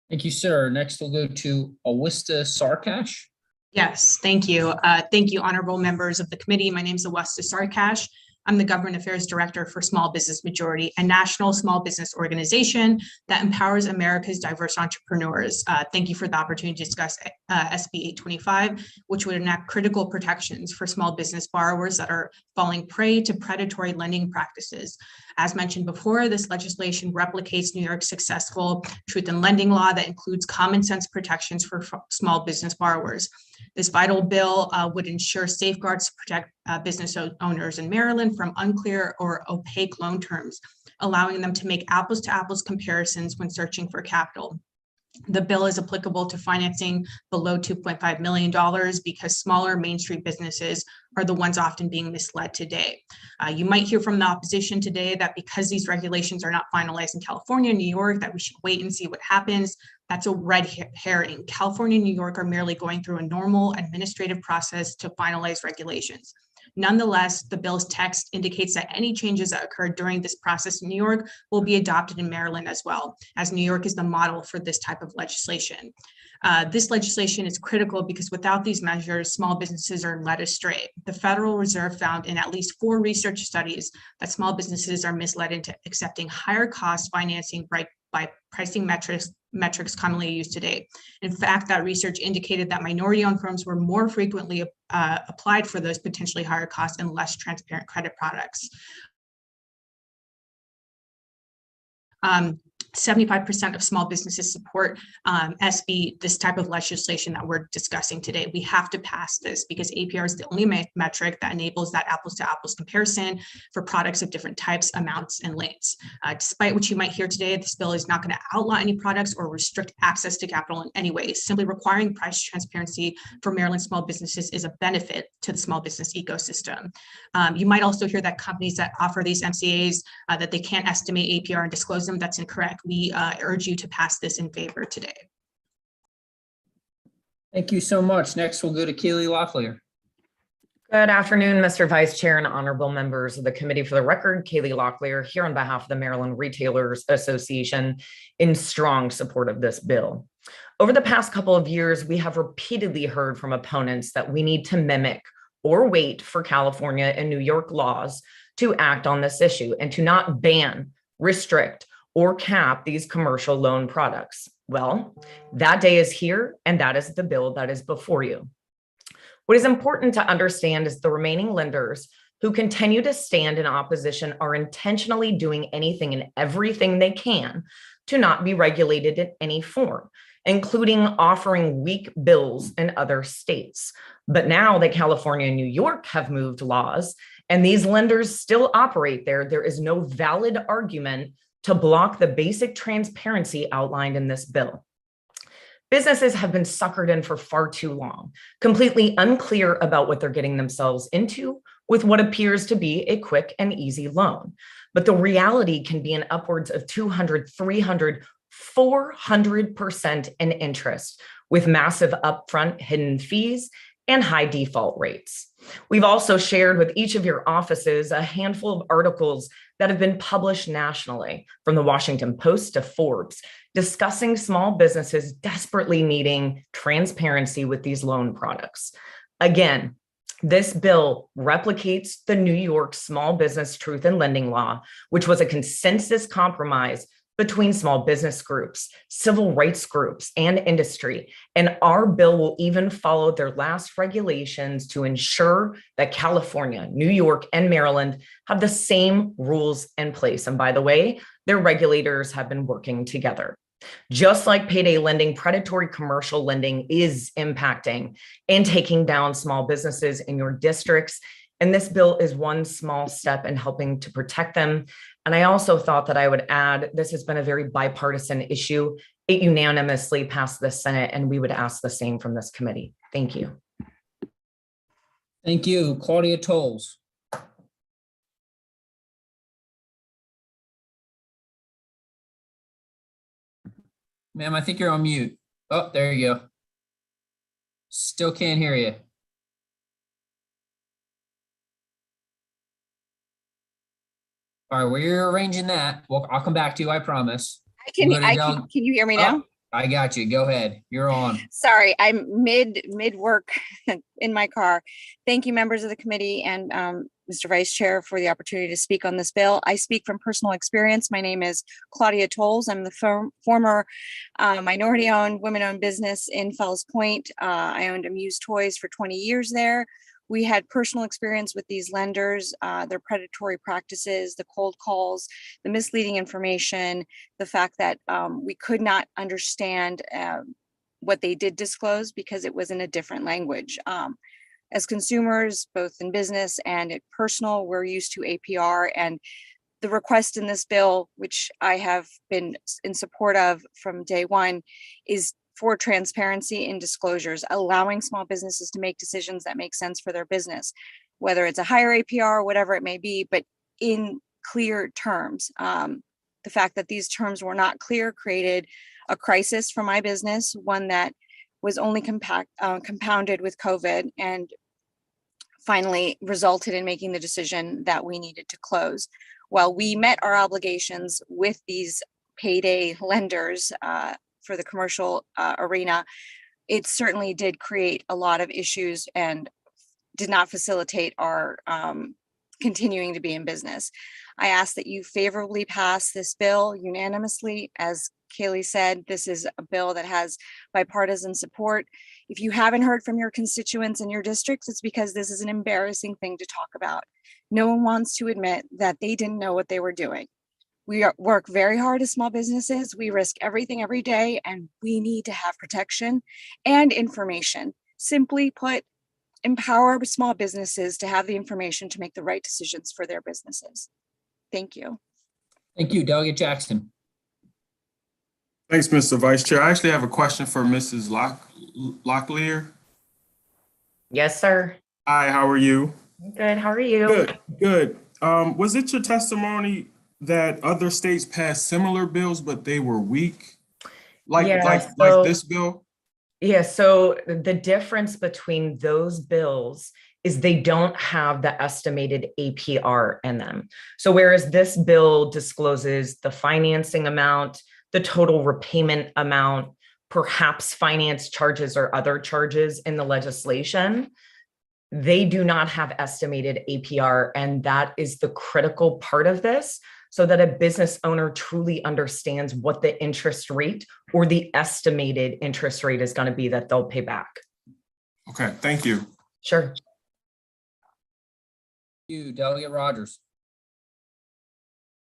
Thank you, sir. Next, we'll go to Awista Sarkash. Yes, thank you. Thank you, honorable members of the committee. My name is Awista Sarkash. I'm the Government Affairs Director for Small Business Majority, a national small business organization that empowers America's diverse entrepreneurs. Thank you for the opportunity to discuss SB 825, which would enact critical protections for small business borrowers that are falling prey to predatory lending practices. As mentioned before, this legislation replicates New York's successful truth in lending law that includes common sense protections for small business borrowers. This vital bill would ensure safeguards to protect business owners in Maryland from unclear or opaque loan terms, allowing them to make apples to apples comparisons when searching for capital. The bill is applicable to financing below $2.5 million because smaller Main Street businesses are the ones often being misled today. You might hear from the opposition today that because these regulations are not finalized in California and New York, that we should wait and see what happens. That's a red herring. California and New York are merely going through a normal administrative process to finalize regulations. Nonetheless, the bill's text indicates that any changes that occurred during this process in New York will be adopted in Maryland as well, as New York is the model for this type of legislation. This legislation is critical because without these measures, small businesses are led astray. The Federal Reserve found in at least 4 research studies that small businesses are misled into accepting higher cost financing by pricing metrics commonly used today. In fact, that research indicated that minority-owned firms were more frequently applied for those potentially higher costs and less transparent credit products. 75% of small businesses support this type of legislation that we're discussing today. We have to pass this because APR is the only metric that enables that apples to apples comparison for products of different types, amounts, and lanes. Despite what you might hear today, this bill is not going to outlaw any products or restrict access to capital in any way. Simply requiring price transparency for Maryland small businesses is a benefit to the small business ecosystem. You might also hear that companies that offer these MCAs that they can't estimate APR and disclose them. That's incorrect. We urge you to pass this in favor today. Thank you so much. Next, we'll go to Kaylee Locklear. Good afternoon, Mr. Vice Chair and honorable members of the committee. For the record, Kaylee Locklear here on behalf of the Maryland Retailers Association in strong support of this bill. Over the past couple of years, we have repeatedly heard from opponents that we need to mimic or wait for California and New York laws to act on this issue and to not ban, restrict, or cap these commercial loan products. Well, that day is here, and that is the bill that is before you. What is important to understand is the remaining lenders who continue to stand in opposition are intentionally doing anything and everything they can to not be regulated in any form, including offering weak bills in other states. But now that California and New York have moved laws, and these lenders still operate there is no valid argument to block the basic transparency outlined in this bill. Businesses have been suckered in for far too long, completely unclear about what they're getting themselves into with what appears to be a quick and easy loan. But the reality can be in upwards of 200, 300, 400% in interest, with massive upfront hidden fees and high default rates. We've also shared with each of your offices a handful of articles that have been published nationally, from the Washington Post to Forbes, discussing small businesses desperately needing transparency with these loan products. Again, this bill replicates the New York Small Business Truth in Lending Law, which was a consensus compromise between small business groups, civil rights groups, and industry. And our bill will even follow their last regulations to ensure that California, New York, and Maryland have the same rules in place. And by the way, their regulators have been working together. Just like payday lending, predatory commercial lending is impacting and taking down small businesses in your districts. And this bill is one small step in helping to protect them. And I also thought that I would add, this has been a very bipartisan issue. It unanimously passed the Senate, and we would ask the same from this committee. Thank you. Thank you. Claudia Tolles. Ma'am, I think you're on mute. Oh, there you go. Still can't hear you. All right, we're arranging that. Well, I'll come back to you, I promise. Can you hear me now? Oh, I got you. Go ahead. You're on. Sorry, I'm mid work in my car. Thank you, members of the committee and Mr. Vice Chair, for the opportunity to speak on this bill. I speak from personal experience. My name is Claudia Tolles. I'm the former minority-owned, women-owned business in Fells Point. I owned Amuse Toys for 20 years there. We had personal experience with these lenders, their predatory practices, the cold calls, the misleading information, the fact that we could not understand what they did disclose because it was in a different language. As consumers, both in business and at personal, we're used to APR, and the request in this bill, which I have been in support of from day one, is for transparency in disclosures, allowing small businesses to make decisions that make sense for their business, whether it's a higher APR or whatever it may be, but in clear terms. The fact that these terms were not clear created a crisis for my business, one that was only compounded with COVID, and finally resulted in making the decision that we needed to close. While we met our obligations with these payday lenders, for the commercial arena, it certainly did create a lot of issues and did not facilitate our continuing to be in business. I ask that you favorably pass this bill unanimously. As Kaylee said, this is a bill that has bipartisan support. If you haven't heard from your constituents in your districts, it's because this is an embarrassing thing to talk about. No one wants to admit that they didn't know what they were doing. work very hard as small businesses. We risk everything every day, and we need to have protection and information. Simply put, empower small businesses to have the information to make the right decisions for their businesses. Thank you. Thank you, Delegate Jackson. Thanks, Mr. Vice Chair. I actually have a question for Mrs. Locklear. Yes, sir. Hi, how are you? Good. How are you? Good, good. Was it your testimony that other states passed similar bills, but they were weak? Like this bill? Yeah, so the difference between those bills is they don't have the estimated APR in them. So whereas this bill discloses the financing amount, the total repayment amount, perhaps finance charges or other charges in the legislation, they do not have estimated APR. And that is the critical part of this, so that a business owner truly understands what the interest rate or the estimated interest rate is going to be that they'll pay back. Okay, thank you. Sure. Thank you, Delegate Rogers.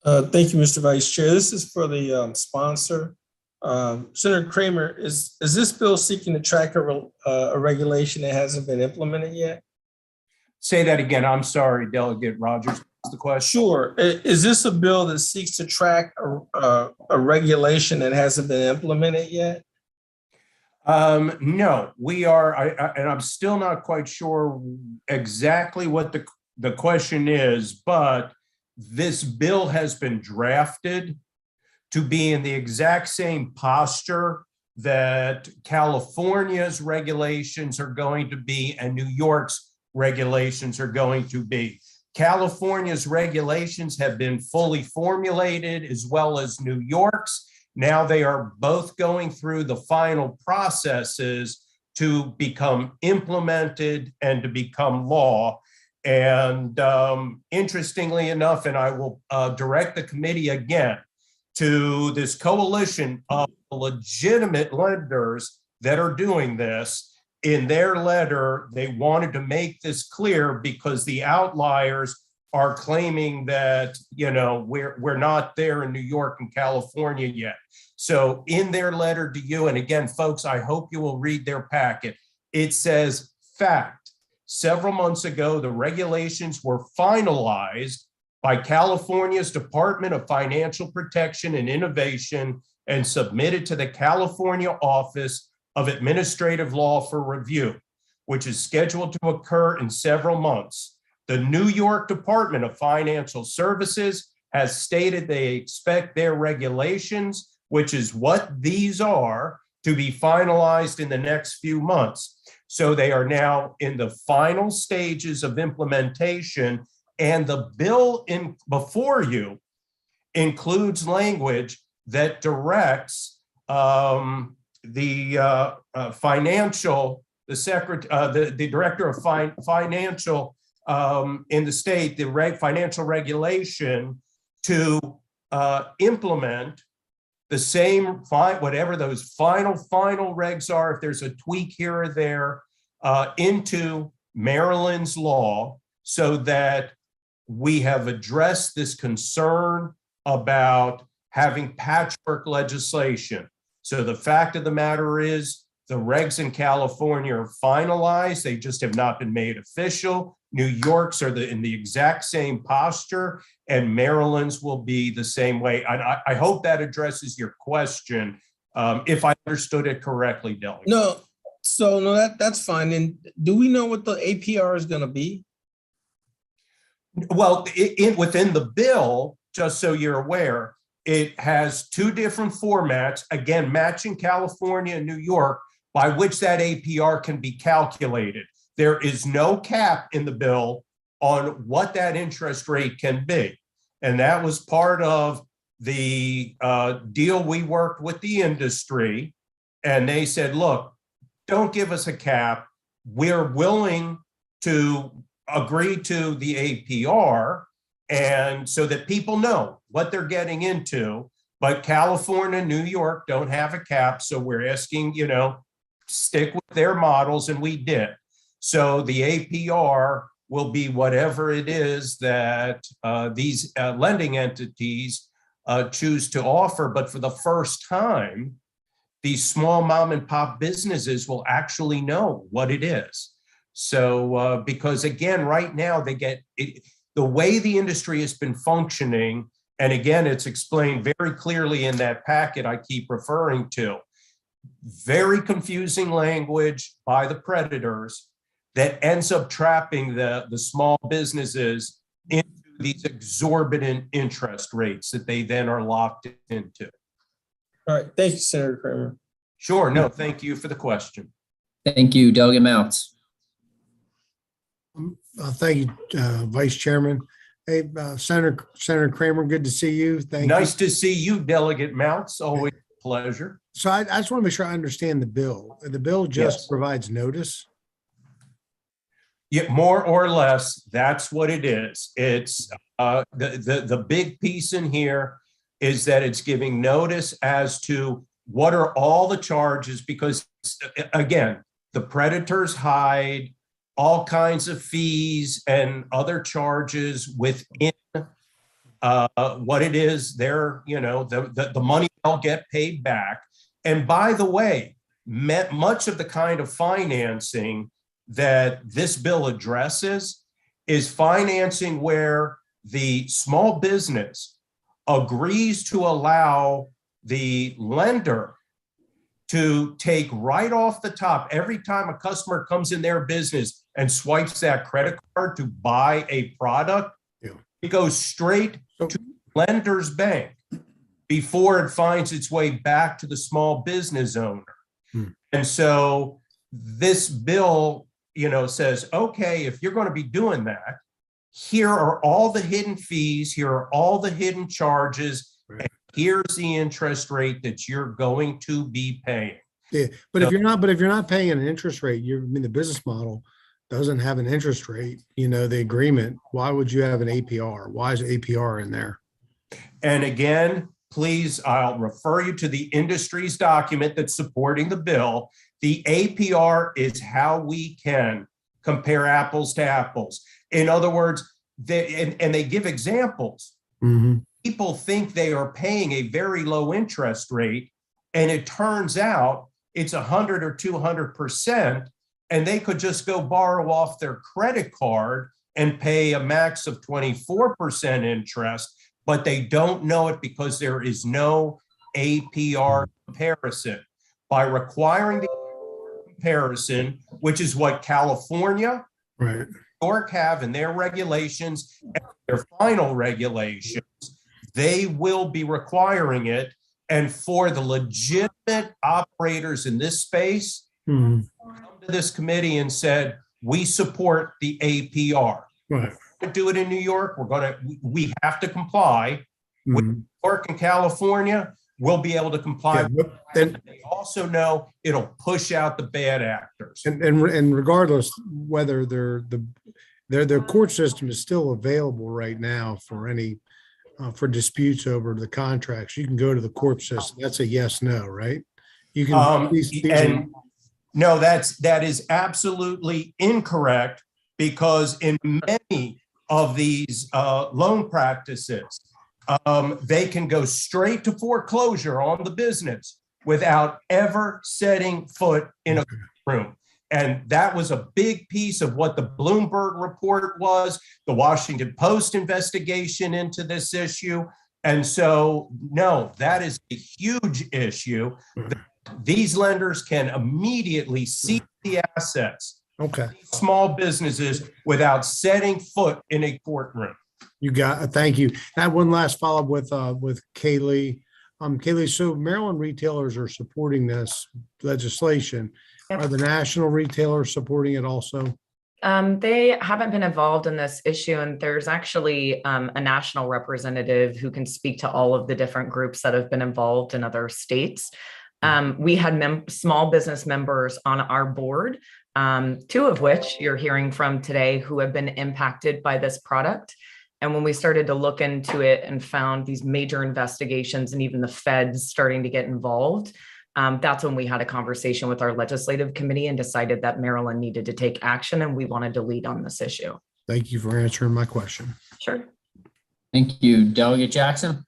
Thank you, Mr. Vice Chair. This is for the sponsor. Senator Kramer, is this bill seeking to track a regulation that hasn't been implemented yet? Say that again. I'm sorry, Delegate Rogers. What's the question? Sure. Is this a bill that seeks to track a regulation that hasn't been implemented yet? No, we are, and I'm still not quite sure exactly what the question is, but this bill has been drafted to be in the exact same posture that California's regulations are going to be and New York's regulations are going to be. California's regulations have been fully formulated, as well as New York's. Now they are both going through the final processes to become implemented and to become law. And interestingly enough, and I will direct the committee again to this coalition of legitimate lenders that are doing this. In their letter, they wanted to make this clear because the outliers are claiming that, you know, we're not there in New York and California yet. So in their letter to you, and again, folks, I hope you will read their packet. It says, fact, several months ago, the regulations were finalized by California's Department of Financial Protection and Innovation and submitted to the California Office of Administrative Law for review, which is scheduled to occur in several months. The New York Department of Financial Services has stated they expect their regulations, which is what these are, to be finalized in the next few months. So they are now in the final stages of implementation, and the bill before you includes language that directs the director of financial in the state, the financial regulation, to implement the same whatever those final regs are, if there's a tweak here or there, into Maryland's law, so that we have addressed this concern about having patchwork legislation. So the fact of the matter is the regs in California are finalized. They just have not been made official. New York's are in the exact same posture, and Maryland's will be the same way. And I hope that addresses your question, if I understood it correctly, Delegate. No, that's fine. And do we know what the APR is going to be? Well, within the bill, just so you're aware, it has two different formats, again, matching California and New York, by which that APR can be calculated. There is no cap in the bill on what that interest rate can be. And that was part of the deal we worked with the industry. And they said, look, don't give us a cap. We're willing to agree to the APR, and so that people know what they're getting into. But California, New York don't have a cap. So we're asking, stick with their models, and we did. So the APR will be whatever it is that these lending entities choose to offer. But for the first time, these small mom and pop businesses will actually know what it is. So because again, right now they get it, the way the industry has been functioning, and again, it's explained very clearly in that packet I keep referring to, very confusing language by the predators that ends up trapping the small businesses into these exorbitant interest rates that they then are locked into. All right, thank you, Senator Kramer. Sure, no, thank you for the question. Thank you, Delegate Mounts. Thank you, Vice Chairman. Hey, Senator Kramer, good to see you. Thank you. Nice to see you, Delegate Mounts. Always a pleasure. So I just want to make sure I understand the bill. The bill just Yes. provides notice. Yeah, more or less, that's what it is. It's the big piece in here is that it's giving notice as to what are all the charges, because again, the predators hide all kinds of fees and other charges within what it is. They're, the money they'll get paid back. And by the way, much of the kind of financing that this bill addresses is financing where the small business agrees to allow the lender to take right off the top every time a customer comes in their business and swipes that credit card to buy a product. It goes straight to the lender's bank before it finds its way back to the small business owner. And so this bill, says, okay, if you're going to be doing that, here are all the hidden fees, here are all the hidden charges, and here's the interest rate that you're going to be paying. Yeah, but if you're not paying an interest rate, the business model doesn't have an interest rate, the agreement, why would you have an APR? Why is APR in there? And again, please, I'll refer you to the industry's document that's supporting the bill. The APR is how we can compare apples to apples. In other words, they give examples. People think they are paying a very low interest rate, and it turns out it's 100 or 200%, and they could just go borrow off their credit card and pay a max of 24% interest, but they don't know it because there is no APR comparison. By requiring the comparison, which is what California, New York have in their regulations, and their final regulations, they will be requiring it. And for the legitimate operators in this space, come to this committee and said, we support the APR. Right. To do it in New York, we have to comply. With New York and California, we'll be able to comply. Then they also know it'll push out the bad actors. And regardless whether their court system is still available right now for any for disputes over the contracts, you can go to the court system. That's a yes, no, right? You can. No, that is absolutely incorrect, because in many of these loan practices, they can go straight to foreclosure on the business without ever setting foot in a room. And that was a big piece of what the Bloomberg report was, the Washington Post investigation into this issue. And so, no, that is a huge issue. These lenders can immediately seize the assets of small businesses without setting foot in a courtroom. Thank you. I have one last follow-up with Kaylee. Kaylee, so Maryland retailers are supporting this legislation. Are the national retailers supporting it also? They haven't been involved in this issue, and there's actually a national representative who can speak to all of the different groups that have been involved in other states. We had small business members on our board, two of which you're hearing from today, who have been impacted by this product. And when we started to look into it and found these major investigations and even the feds starting to get involved, that's when we had a conversation with our legislative committee and decided that Maryland needed to take action, and we wanted to lead on this issue. Thank you for answering my question. Sure. Thank you, Delegate Jackson.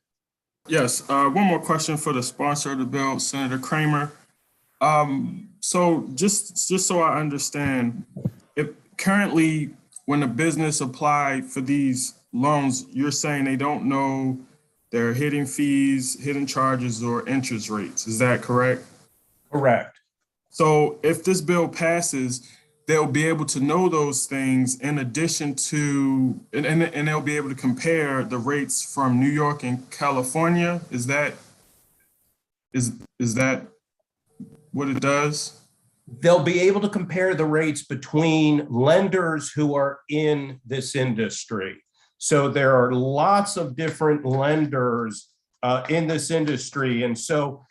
Yes, one more question for the sponsor of the bill, Senator Kramer. So just so I understand, if currently when a business applied for these loans, you're saying they don't know their hidden fees, hidden charges, or interest rates. Is that correct? Correct. So if this bill passes, they'll be able to know those things in addition to, and they'll be able to compare the rates from New York and California. Is that what it does? They'll be able to compare the rates between lenders who are in this industry. So there are lots of different lenders in this industry. And so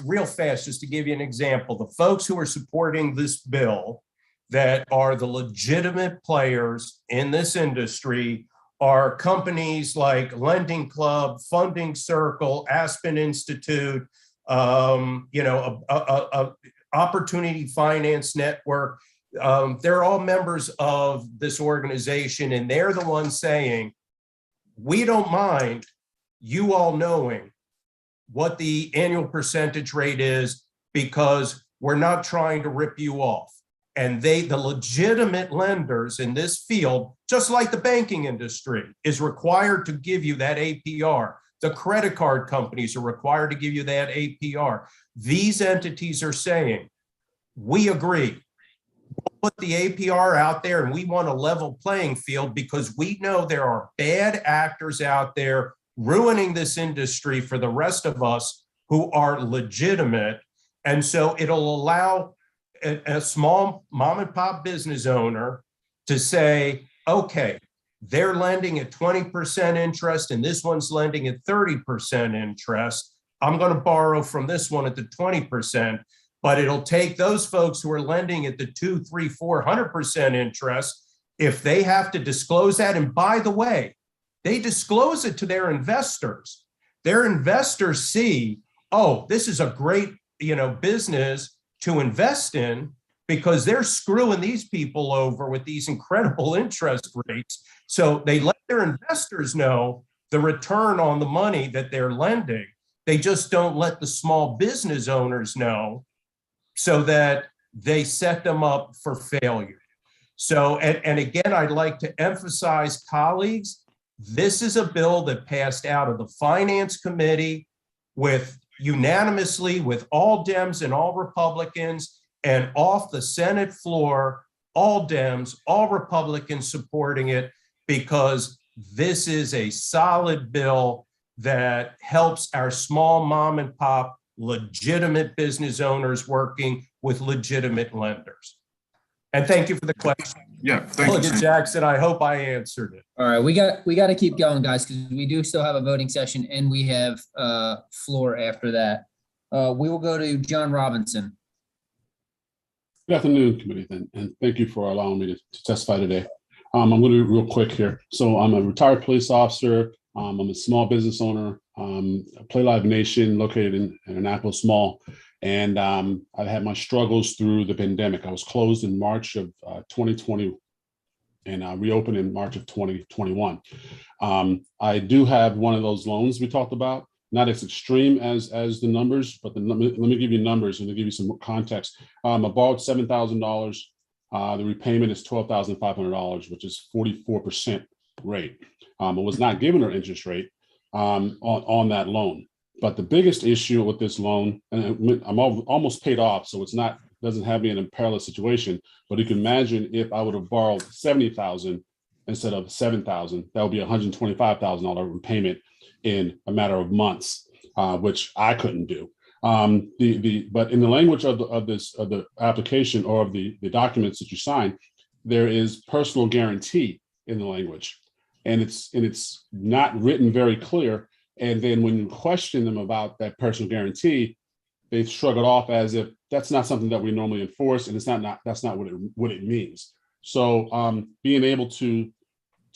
real fast, just to give you an example, the folks who are supporting this bill that are the legitimate players in this industry are companies like Lending Club, Funding Circle, Aspen Institute, Opportunity Finance Network. They're all members of this organization, and they're the ones saying, we don't mind you all knowing what the annual percentage rate is because we're not trying to rip you off. And the legitimate lenders in this field, just like the banking industry, is required to give you that APR. The credit card companies are required to give you that APR. These entities are saying, we agree. We'll put the APR out there and we want a level playing field because we know there are bad actors out there ruining this industry for the rest of us who are legitimate. And so it'll allow a small mom and pop business owner to say, okay, they're lending at 20% interest and this one's lending at 30% interest. I'm going to borrow from this one at the 20%, but it'll take those folks who are lending at the 200, 300, 400% interest. If they have to disclose that, and by the way, they disclose it to their investors. Their investors see, oh, this is a great, business to invest in because they're screwing these people over with these incredible interest rates. So they let their investors know the return on the money that they're lending. They just don't let the small business owners know so that they set them up for failure. So, and again, I'd like to emphasize, colleagues, this is a bill that passed out of the Finance Committee unanimously with all Dems and all Republicans, and off the Senate floor, all Dems, all Republicans supporting it, because this is a solid bill that helps our small mom and pop legitimate business owners working with legitimate lenders. And thank you for the question. Yeah, thank you. Jackson, I hope I answered it. All right, we got to keep going, guys, because we do still have a voting session and we have floor after that. We will go to John Robinson. Good afternoon, committee, and thank you for allowing me to testify today. I'm going to be real quick here. So I'm a retired police officer. I'm a small business owner. Play Live Nation, located in Annapolis Mall. And I've had my struggles through the pandemic. I was closed in March of 2020 and reopened in March of 2021. I do have one of those loans we talked about, not as extreme as the numbers, but let me give you numbers and to give you some context. I borrowed $7,000. The repayment is $12,500, which is 44% rate. I was not given an interest rate on that loan. But the biggest issue with this loan, and I'm almost paid off, so doesn't have me in a perilous situation. But you can imagine if I would have borrowed $70,000 instead of $7,000, that would be $125,000 repayment in a matter of months, which I couldn't do. But in the language of the application or of the documents that you sign, there is personal guarantee in the language, and it's not written very clear. And then when you question them about that personal guarantee, they shrug it off as if that's not something that we normally enforce, and that's not what it means. So being able to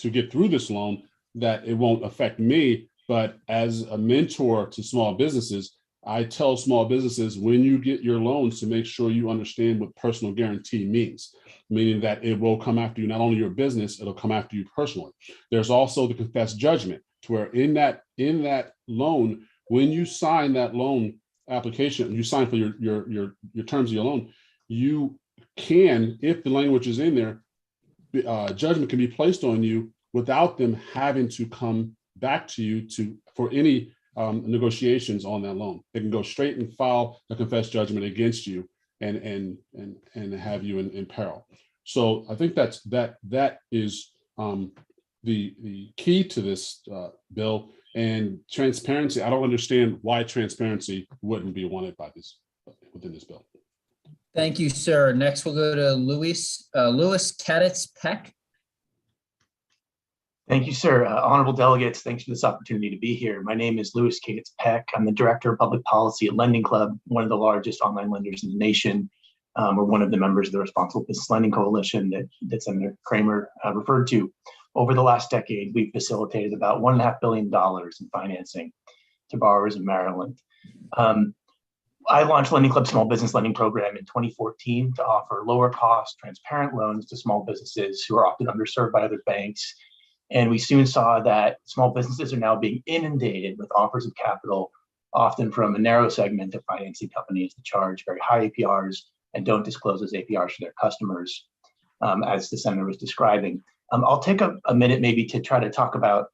get through this loan, that it won't affect me, but as a mentor to small businesses, I tell small businesses when you get your loans to make sure you understand what personal guarantee means, meaning that it will come after you, not only your business, it'll come after you personally. There's also the confessed judgment, to where in that in that loan, when you sign that loan application, you sign for your terms of your loan, you can, if the language is in there, judgment can be placed on you without them having to come back to you for any negotiations on that loan. They can go straight and file a confessed judgment against you and have you in peril. So I think that is the key to this bill. And transparency, I don't understand why transparency wouldn't be wanted within this bill. Thank you, sir. Next, we'll go to Louis Kaditz-Peck. Thank you, sir. Honorable delegates, thanks for this opportunity to be here. My name is Louis Kaditz-Peck. I'm the Director of Public Policy at Lending Club, one of the largest online lenders in the nation. We're one of the members of the Responsible Business Lending Coalition that Senator Kramer referred to. Over the last decade, we've facilitated about $1.5 billion in financing to borrowers in Maryland. I launched Lending Club's small business lending program in 2014 to offer lower cost, transparent loans to small businesses who are often underserved by other banks. And we soon saw that small businesses are now being inundated with offers of capital, often from a narrow segment of financing companies that charge very high APRs and don't disclose those APRs to their customers, as the senator was describing. I'll take a minute maybe to try to talk about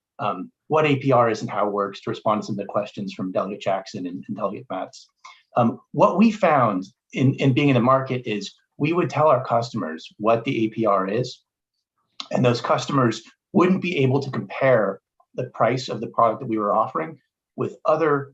what APR is and how it works to respond to some of the questions from Delegate Jackson and Delegate Matz. What we found in being in the market is we would tell our customers what the APR is, and those customers wouldn't be able to compare the price of the product that we were offering with other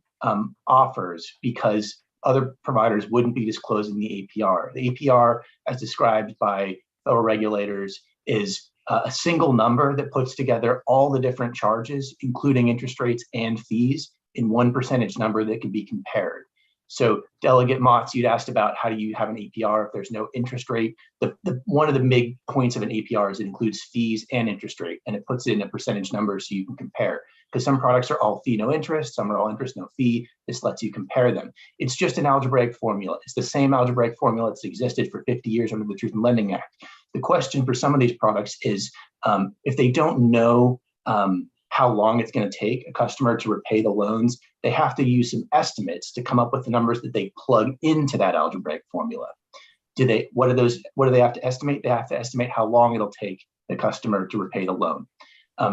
offers because other providers wouldn't be disclosing the APR. The APR, as described by federal regulators, is a single number that puts together all the different charges, including interest rates and fees, in one percentage number that can be compared. So Delegate Motz, you'd asked about how do you have an APR if there's no interest rate. One of the big points of an APR is it includes fees and interest rate, and it puts it in a percentage number so you can compare. Because some products are all fee, no interest, some are all interest, no fee. This lets you compare them. It's just an algebraic formula. It's the same algebraic formula that's existed for 50 years under the Truth in Lending Act. The question for some of these products is if they don't know how long it's going to take a customer to repay the loans, they have to use some estimates to come up with the numbers that they plug into that algebraic formula. What do they have to estimate? They have to estimate how long it'll take the customer to repay the loan.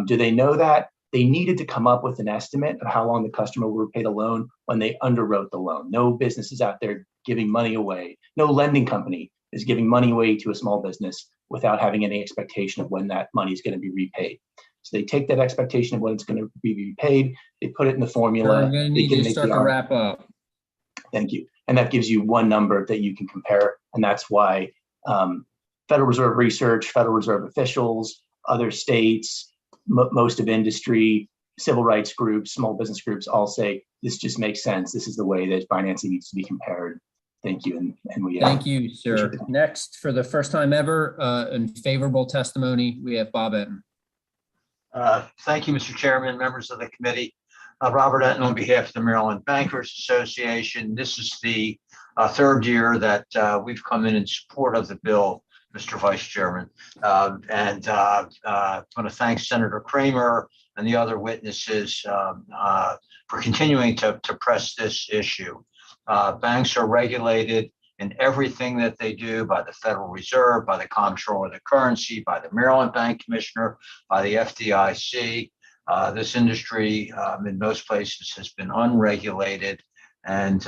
Do they know that? They needed to come up with an estimate of how long the customer will repay the loan when they underwrote the loan. No business is out there giving money away. No lending company is giving money away to a small business without having any expectation of when that money is going to be repaid. So they take that expectation of when it's going to be repaid, they put it in the formula. I'm going to need you to start to wrap up. Thank you. And that gives you one number that you can compare. And that's why Federal Reserve research, Federal Reserve officials, other states, most of industry, civil rights groups, small business groups all say this just makes sense. This is the way that financing needs to be compared. Thank you. And we thank you, sir. Next, for the first time ever, in favorable testimony, we have Bob Etten. Thank you, Mr. Chairman, members of the committee. Robert Etten on behalf of the Maryland Bankers Association. This is the third year that we've come in support of the bill, Mr. Vice Chairman. And I want to thank Senator Kramer and the other witnesses for continuing to press this issue. Banks are regulated in everything that they do by the Federal Reserve, by the Comptroller of the Currency, by the Maryland Bank Commissioner, by the FDIC. This industry in most places has been unregulated, and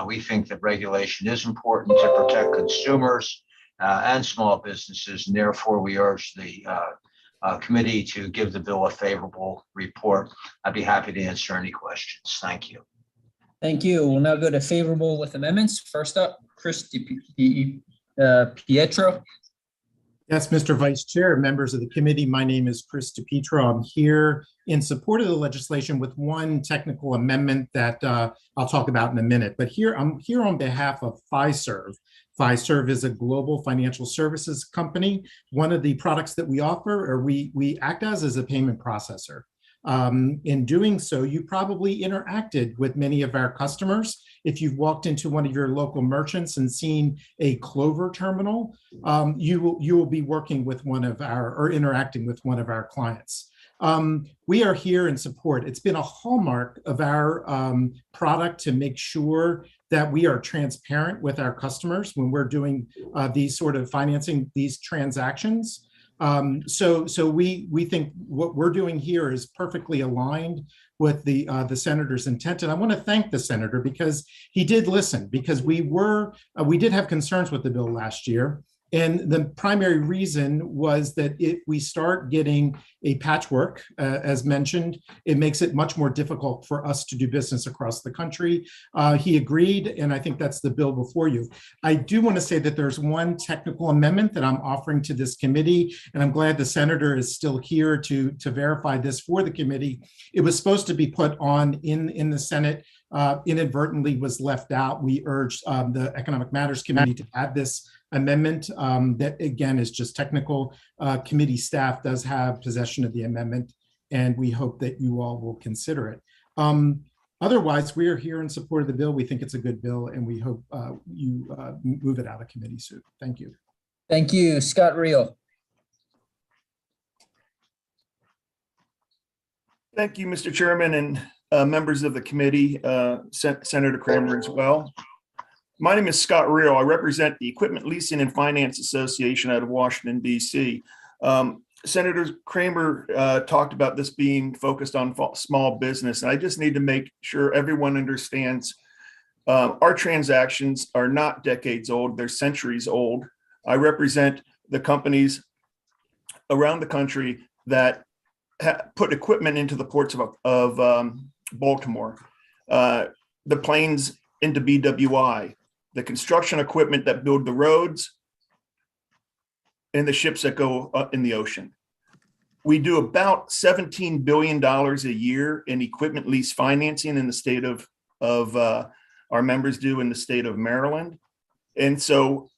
we think that regulation is important to protect consumers and small businesses, and therefore we urge the committee to give the bill a favorable report. I'd be happy to answer any questions. Thank you. Thank you. We'll now go to favorable with amendments. First up, Chris Pietro. Yes, Mr. Vice Chair, members of the committee, my name is Chris DePietro. I'm here in support of the legislation with one technical amendment that I'll talk about in a minute. But I'm here on behalf of Fiserv. Fiserv is a global financial services company. One of the products that we offer, or we act as, is a payment processor. In doing so, you probably interacted with many of our customers. If you've walked into one of your local merchants and seen a Clover terminal, you will be working with one of our, or interacting with one of our clients. We are here in support. It's been a hallmark of our product to make sure that we are transparent with our customers when we're doing these sort of financing, these transactions. So we think what we're doing here is perfectly aligned with the senator's intent. And I want to thank the senator because he did listen, because we did have concerns with the bill last year. And the primary reason was that if we start getting a patchwork, as mentioned, it makes it much more difficult for us to do business across the country. He agreed, and I think that's the bill before you. I do want to say that there's one technical amendment that I'm offering to this committee, and I'm glad the senator is still here to verify this for the committee. It was supposed to be put on in the Senate, inadvertently was left out. We urged the Economic Matters Committee to add this amendment that again is just technical. Committee staff does have possession of the amendment, and we hope that you all will consider it. Otherwise, we are here in support of the bill. We think it's a good bill, and we hope you move it out of committee soon. Thank you. Thank you. Scott Reel. Thank you, Mr. Chairman, and members of the committee, Senator Kramer as well. My name is Scott Reel. I represent the Equipment Leasing and Finance Association out of Washington, D.C. Senator Kramer talked about this being focused on small business, and I just need to make sure everyone understands our transactions are not decades old, they're centuries old. I represent the companies around the country that put equipment into the ports of Baltimore, the planes into BWI, the construction equipment that build the roads, and the ships that go up in the ocean. We do about $17 billion a year in equipment lease financing in the state of our members do in the state of Maryland. And so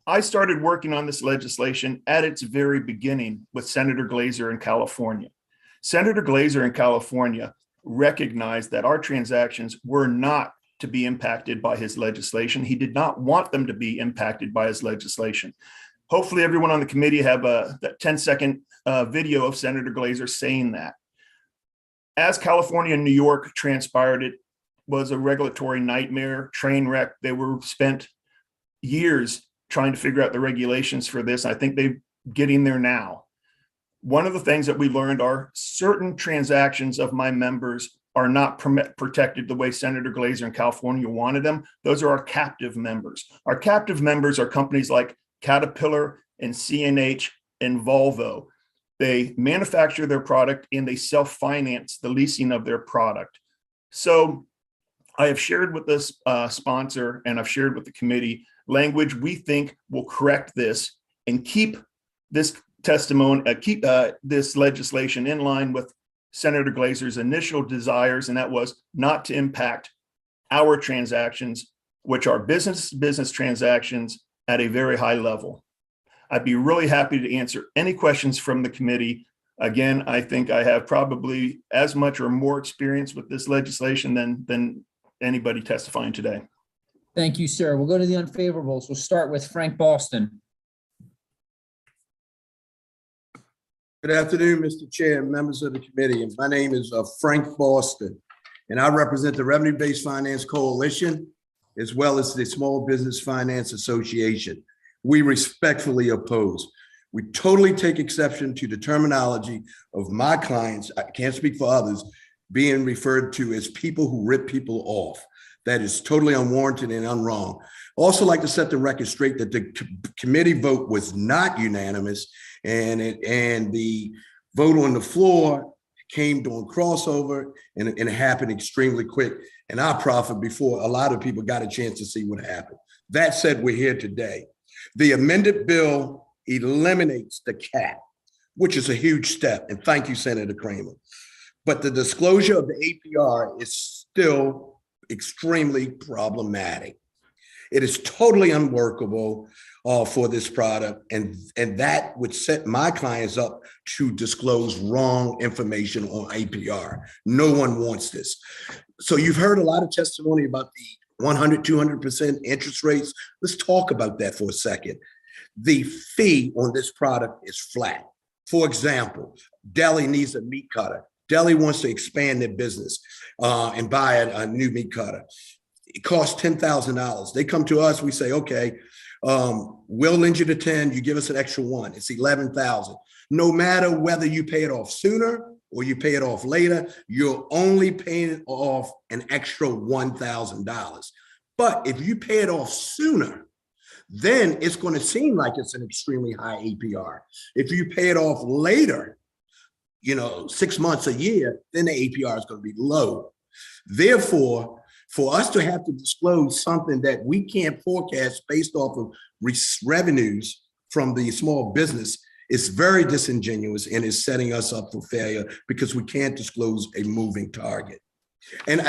I started working on this legislation at its very beginning with Senator Glazer in California. Senator Glazer in California recognized that our transactions were not to be impacted by his legislation. He did not want them to be impacted by his legislation. Hopefully everyone on the committee have a 10-second video of Senator Glazer saying that. As California and New York transpired, it was a regulatory nightmare, train wreck. They were spent years trying to figure out the regulations for this. I think they're getting there now. One of the things that we learned are certain transactions of my members are not protected the way Senator Glazer in California wanted them. Those are our captive members. Our captive members are companies like Caterpillar and CNH and Volvo. They manufacture their product and they self-finance the leasing of their product. So I have shared with this sponsor and I've shared with the committee language we think will correct this and keep this this legislation in line with Senator Glazer's initial desires, and that was not to impact our transactions, which are business transactions at a very high level. I'd be really happy to answer any questions from the committee. Again, I think I have probably as much or more experience with this legislation than anybody testifying today. Thank you, sir. We'll go to the unfavorables. We'll start with Frank Boston. Good afternoon, Mr. Chair and members of the committee. And my name is Frank Boston, and I represent the Revenue-Based Finance Coalition, as well as the Small Business Finance Association. We respectfully oppose. We totally take exception to the terminology of my clients, I can't speak for others, being referred to as people who rip people off. That is totally unwarranted and unwrong. Also like to set the record straight that the committee vote was not unanimous, and the vote on the floor came during crossover, and it happened extremely quick. And I profit before a lot of people got a chance to see what happened. That said, we're here today. The amended bill eliminates the cap, which is a huge step. And thank you, Senator Kramer. But the disclosure of the APR is still extremely problematic. It is totally unworkable for this product, and that would set my clients up to disclose wrong information on APR. No one wants this. So you've heard a lot of testimony about the 100, 200% interest rates. Let's talk about that for a second. The fee on this product is flat. For example, Deli needs a meat cutter. Deli wants to expand their business and buy a new meat cutter. It costs $10,000. They come to us, we say, okay, we'll lend you the 10, you give us an extra one. It's 11,000. No matter whether you pay it off sooner or you pay it off later, you're only paying off an extra $1,000. But if you pay it off sooner, then it's going to seem like it's an extremely high APR. If you pay it off later, 6 months, a year, then the APR is going to be low. Therefore, for us to have to disclose something that we can't forecast based off of revenues from the small business is very disingenuous and is setting us up for failure because we can't disclose a moving target. And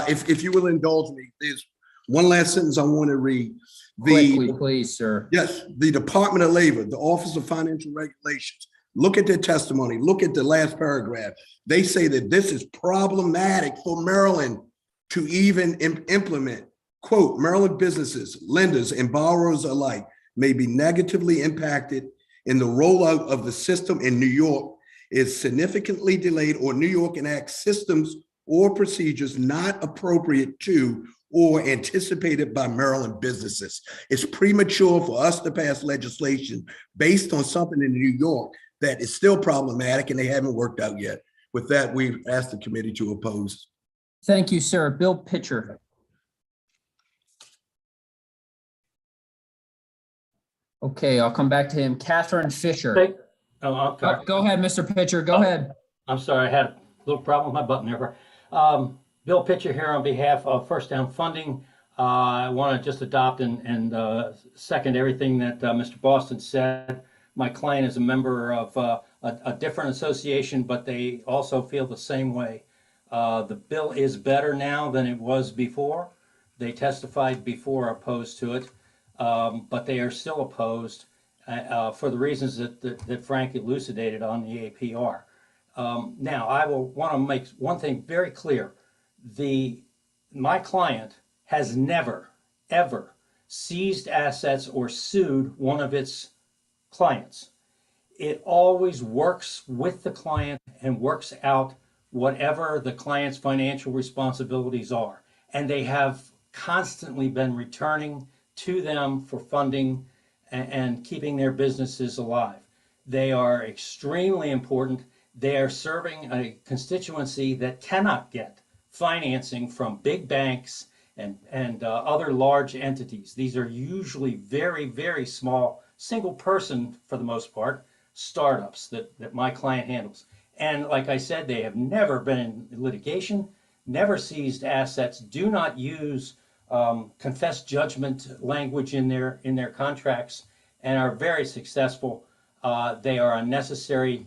if you will indulge me, there's one last sentence I want to read. Quickly, please, sir. Yes, the Department of Labor, the Office of Financial Regulations, look at their testimony, look at the last paragraph. They say that this is problematic for Maryland to even implement. Quote, Maryland businesses, lenders, and borrowers alike may be negatively impacted in the rollout of the system in New York is significantly delayed, or New York enacts systems or procedures not appropriate to or anticipated by Maryland businesses. It's premature for us to pass legislation based on something in New York that is still problematic and they haven't worked out yet. With that, we ask the committee to oppose. Thank you, sir. Bill Pitcher. Okay, I'll come back to him. Catherine Fisher. Oh, okay. Go ahead, Mr. Pitcher. Go ahead. I'm sorry, I had a little problem with my button there. Bill Pitcher here on behalf of First Down Funding. I want to just adopt and second everything that Mr. Boston said. My client is a member of a different association, but they also feel the same way. The bill is better now than it was before. They testified before opposed to it, but they are still opposed for the reasons that Frank elucidated on the APR. Now, I will want to make one thing very clear. My client has never, ever seized assets or sued one of its clients. It always works with the client and works out whatever the client's financial responsibilities are. And they have constantly been returning to them for funding and keeping their businesses alive. They are extremely important. They are serving a constituency that cannot get financing from big banks and other large entities. These are usually very, very small, single person, for the most part, startups that my client handles. And like I said, they have never been in litigation, never seized assets, do not use confessed judgment language in their contracts, and are very successful. They are a necessary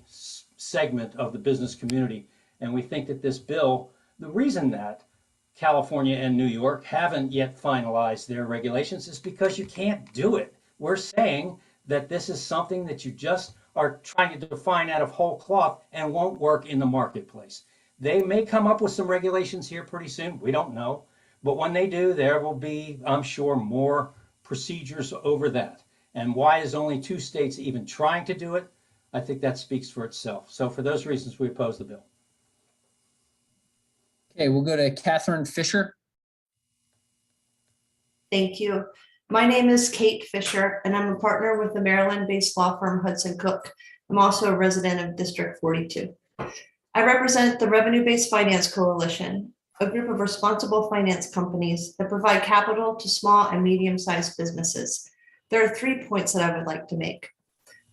segment of the business community. And we think that this bill, the reason that California and New York haven't yet finalized their regulations is because you can't do it. We're saying that this is something that you just are trying to define out of whole cloth and won't work in the marketplace. They may come up with some regulations here pretty soon. We don't know. But when they do, there will be, I'm sure, more procedures over that. And why is only 2 states even trying to do it? I think that speaks for itself. So for those reasons, we oppose the bill. Okay, we'll go to Catherine Fisher. Thank you. My name is Kate Fisher, and I'm a partner with the Maryland-based law firm Hudson Cook. I'm also a resident of District 42. I represent the Revenue-Based Finance Coalition, a group of responsible finance companies that provide capital to small and medium-sized businesses. There are 3 points that I would like to make.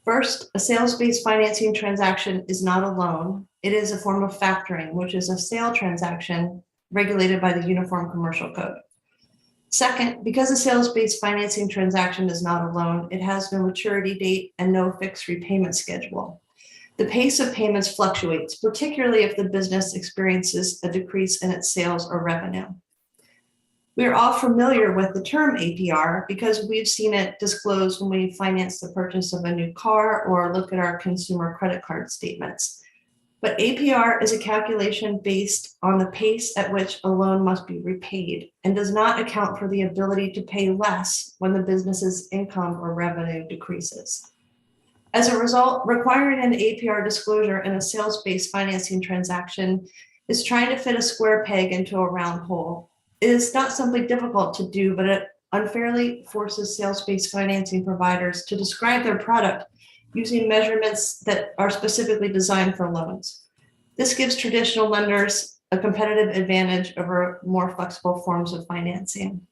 First, a sales-based financing transaction is not a loan. It is a form of factoring, which is a sale transaction regulated by the Uniform Commercial Code. Second, because a sales-based financing transaction is not a loan, it has no maturity date and no fixed repayment schedule. The pace of payments fluctuates, particularly if the business experiences a decrease in its sales or revenue. We are all familiar with the term APR because we've seen it disclosed when we finance the purchase of a new car or look at our consumer credit card statements. But APR is a calculation based on the pace at which a loan must be repaid and does not account for the ability to pay less when the business's income or revenue decreases. As a result, requiring an APR disclosure in a sales-based financing transaction is trying to fit a square peg into a round hole. It is not simply difficult to do, but it unfairly forces sales-based financing providers to describe their product using measurements that are specifically designed for loans. This gives traditional lenders a competitive advantage over more flexible forms of financing.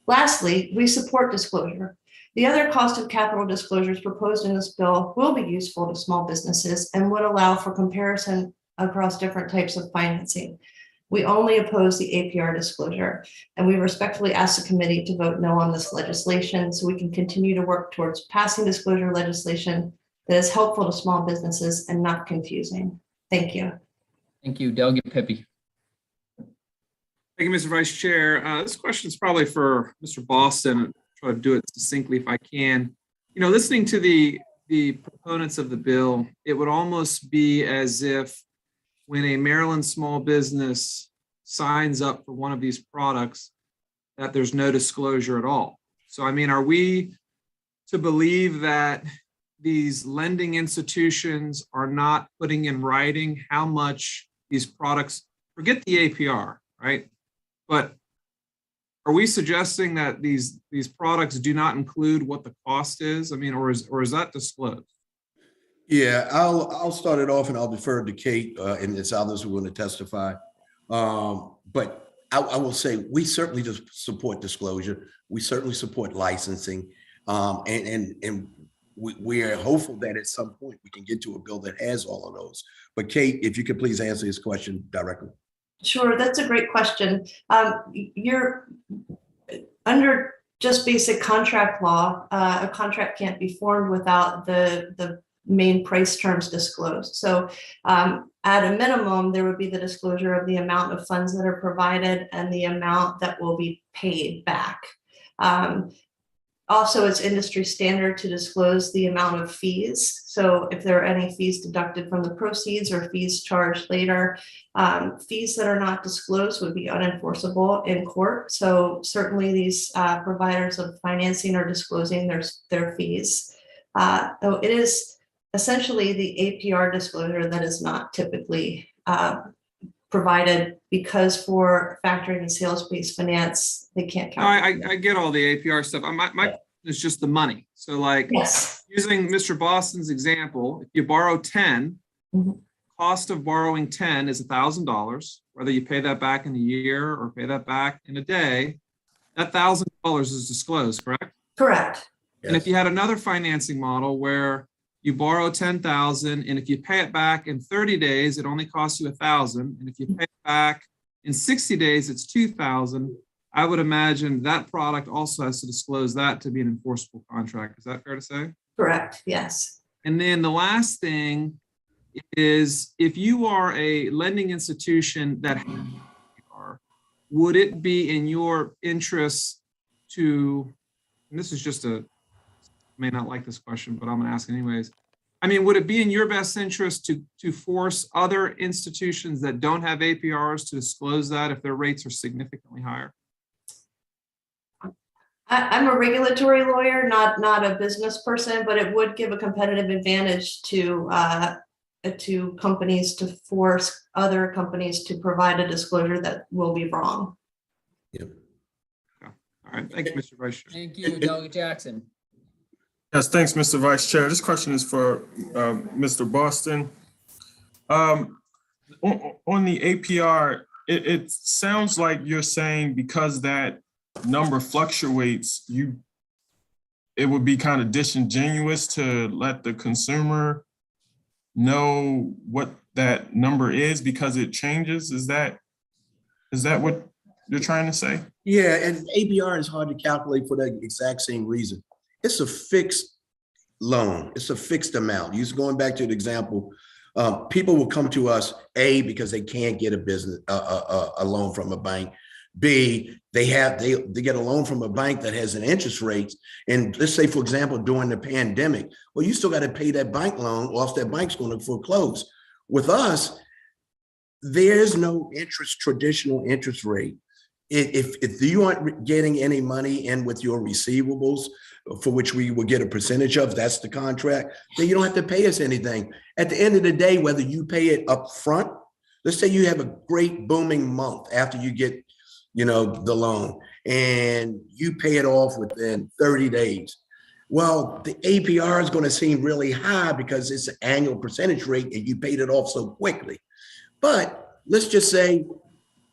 Lastly, we support disclosure. The other cost of capital disclosures proposed in this bill will be useful to small businesses and would allow for comparison across different types of financing. We only oppose the APR disclosure, and we respectfully ask the committee to vote no on this legislation so we can continue to work towards passing disclosure legislation that is helpful to small businesses and not confusing. Thank you. Thank you, Delegate Pepe. Thank you, Mr. Vice Chair. This question is probably for Mr. Boston. I'll try to do it succinctly if I can. You know, listening to the proponents of the bill, it would almost be as if when a Maryland small business signs up for one of these products, that there's no disclosure at all. So, I mean, are we to believe that these lending institutions are not putting in writing how much these products, forget the APR, right? But are we suggesting that these products do not include what the cost is? I mean, or is that disclosed? Yeah, I'll start it off and I'll defer to Kate and it's others who are going to testify. But I will say we certainly just support disclosure. We certainly support licensing. And we are hopeful that at some point we can get to a bill that has all of those. But Kate, if you could please answer this question directly. Sure, that's a great question. You're under just basic contract law, a contract can't be formed without the main price terms disclosed. So at a minimum, there would be the disclosure of the amount of funds that are provided and the amount that will be paid back. Also, it's industry standard to disclose the amount of fees. So if there are any fees deducted from the proceeds or fees charged later, fees that are not disclosed would be unenforceable in court. So certainly these providers of financing are disclosing their fees. Though it is essentially the APR disclosure that is not typically provided because for factoring and sales-based finance, they can't count. I get all the APR stuff. My is just the money. So like using Mr. Boston's example, if you borrow 10, cost of borrowing 10 is $1,000, whether you pay that back in a year or pay that back in a day, that $1,000 is disclosed, correct? Correct. And if you had another financing model where you borrow 10,000 and if you pay it back in 30 days, it only costs you 1,000. And if you pay it back in 60 days, it's 2,000. I would imagine that product also has to disclose that to be an enforceable contract. Is that fair to say? Correct, yes. And then the last thing is if you are a lending institution that has APR, would it be in your interest to, and this is just a, may not like this question, but I'm going to ask anyways. I mean, would it be in your best interest to force other institutions that don't have APRs to disclose that if their rates are significantly higher? I'm a regulatory lawyer, not a business person, but it would give a competitive advantage to companies to force other companies to provide a disclosure that will be wrong. All right, thank you, Mr. Vice Chair. Thank you, Delegate Jackson. Yes, thanks, Mr. Vice Chair. This question is for Mr. Boston. On the APR, it sounds like you're saying because that number fluctuates, it would be kind of disingenuous to let the consumer know what that number is because it changes. Is that what you're trying to say? Yeah, and APR is hard to calculate for that exact same reason. It's a fixed loan. It's a fixed amount. Just going back to the example, people will come to us, A, because they can't get a loan from a bank. B, they get a loan from a bank that has an interest rate. And let's say, for example, during the pandemic, well, you still got to pay that bank loan or else that bank's going to foreclose. With us, there's no traditional interest rate. if you aren't getting any money in with your receivables, for which we will get a percentage of, that's the contract, then you don't have to pay us anything. At the end of the day, whether you pay it up front, let's say you have a great booming month after you get, the loan, and you pay it off within 30 days. Well, the APR is going to seem really high because it's an annual percentage rate and you paid it off so quickly. But let's just say,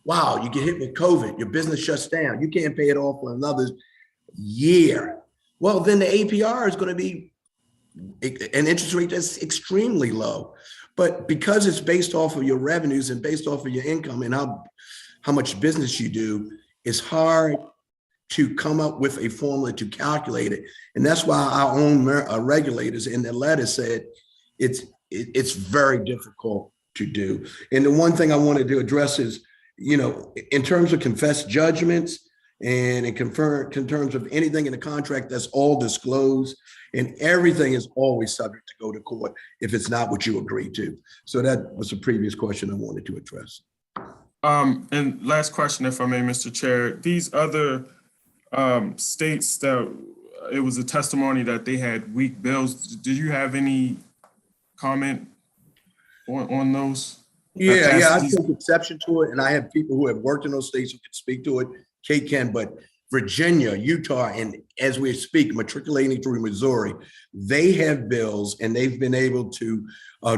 wow, you get hit with COVID, your business shuts down, you can't pay it off for another year. Well, then the APR is going to be an interest rate that's extremely low. But because it's based off of your revenues and based off of your income and how much business you do, it's hard to come up with a formula to calculate it. And that's why our own regulators in the letter said it's very difficult to do. And the one thing I wanted to address is, in terms of confessed judgments and in terms of anything in the contract, that's all disclosed, and everything is always subject to go to court if it's not what you agreed to. So that was a previous question I wanted to address. And last question, if I may, Mr. Chair, these other states that it was a testimony that they had weak bills, did you have any comment on those? Yeah, I take exception to it, and I have people who have worked in those states who can speak to it. Kate can, but Virginia, Utah, and as we speak, matriculating through Missouri, they have bills, and they've been able to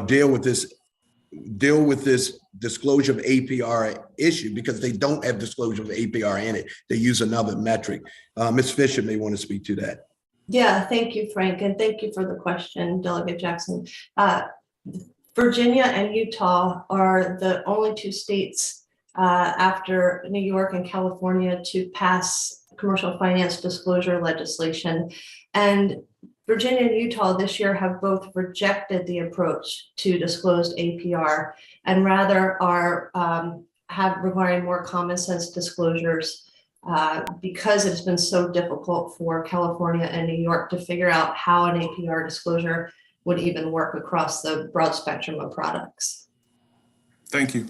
deal with this disclosure of APR issue because they don't have disclosure of APR in it. They use another metric. Ms. Fisher may want to speak to that. Yeah, thank you, Frank, and thank you for the question, Delegate Jackson. Virginia and Utah are the only two states after New York and California to pass commercial finance disclosure legislation. And Virginia and Utah this year have both rejected the approach to disclosed APR and rather are requiring more common sense disclosures because it's been so difficult for California and New York to figure out how an APR disclosure would even work across the broad spectrum of products. Thank you.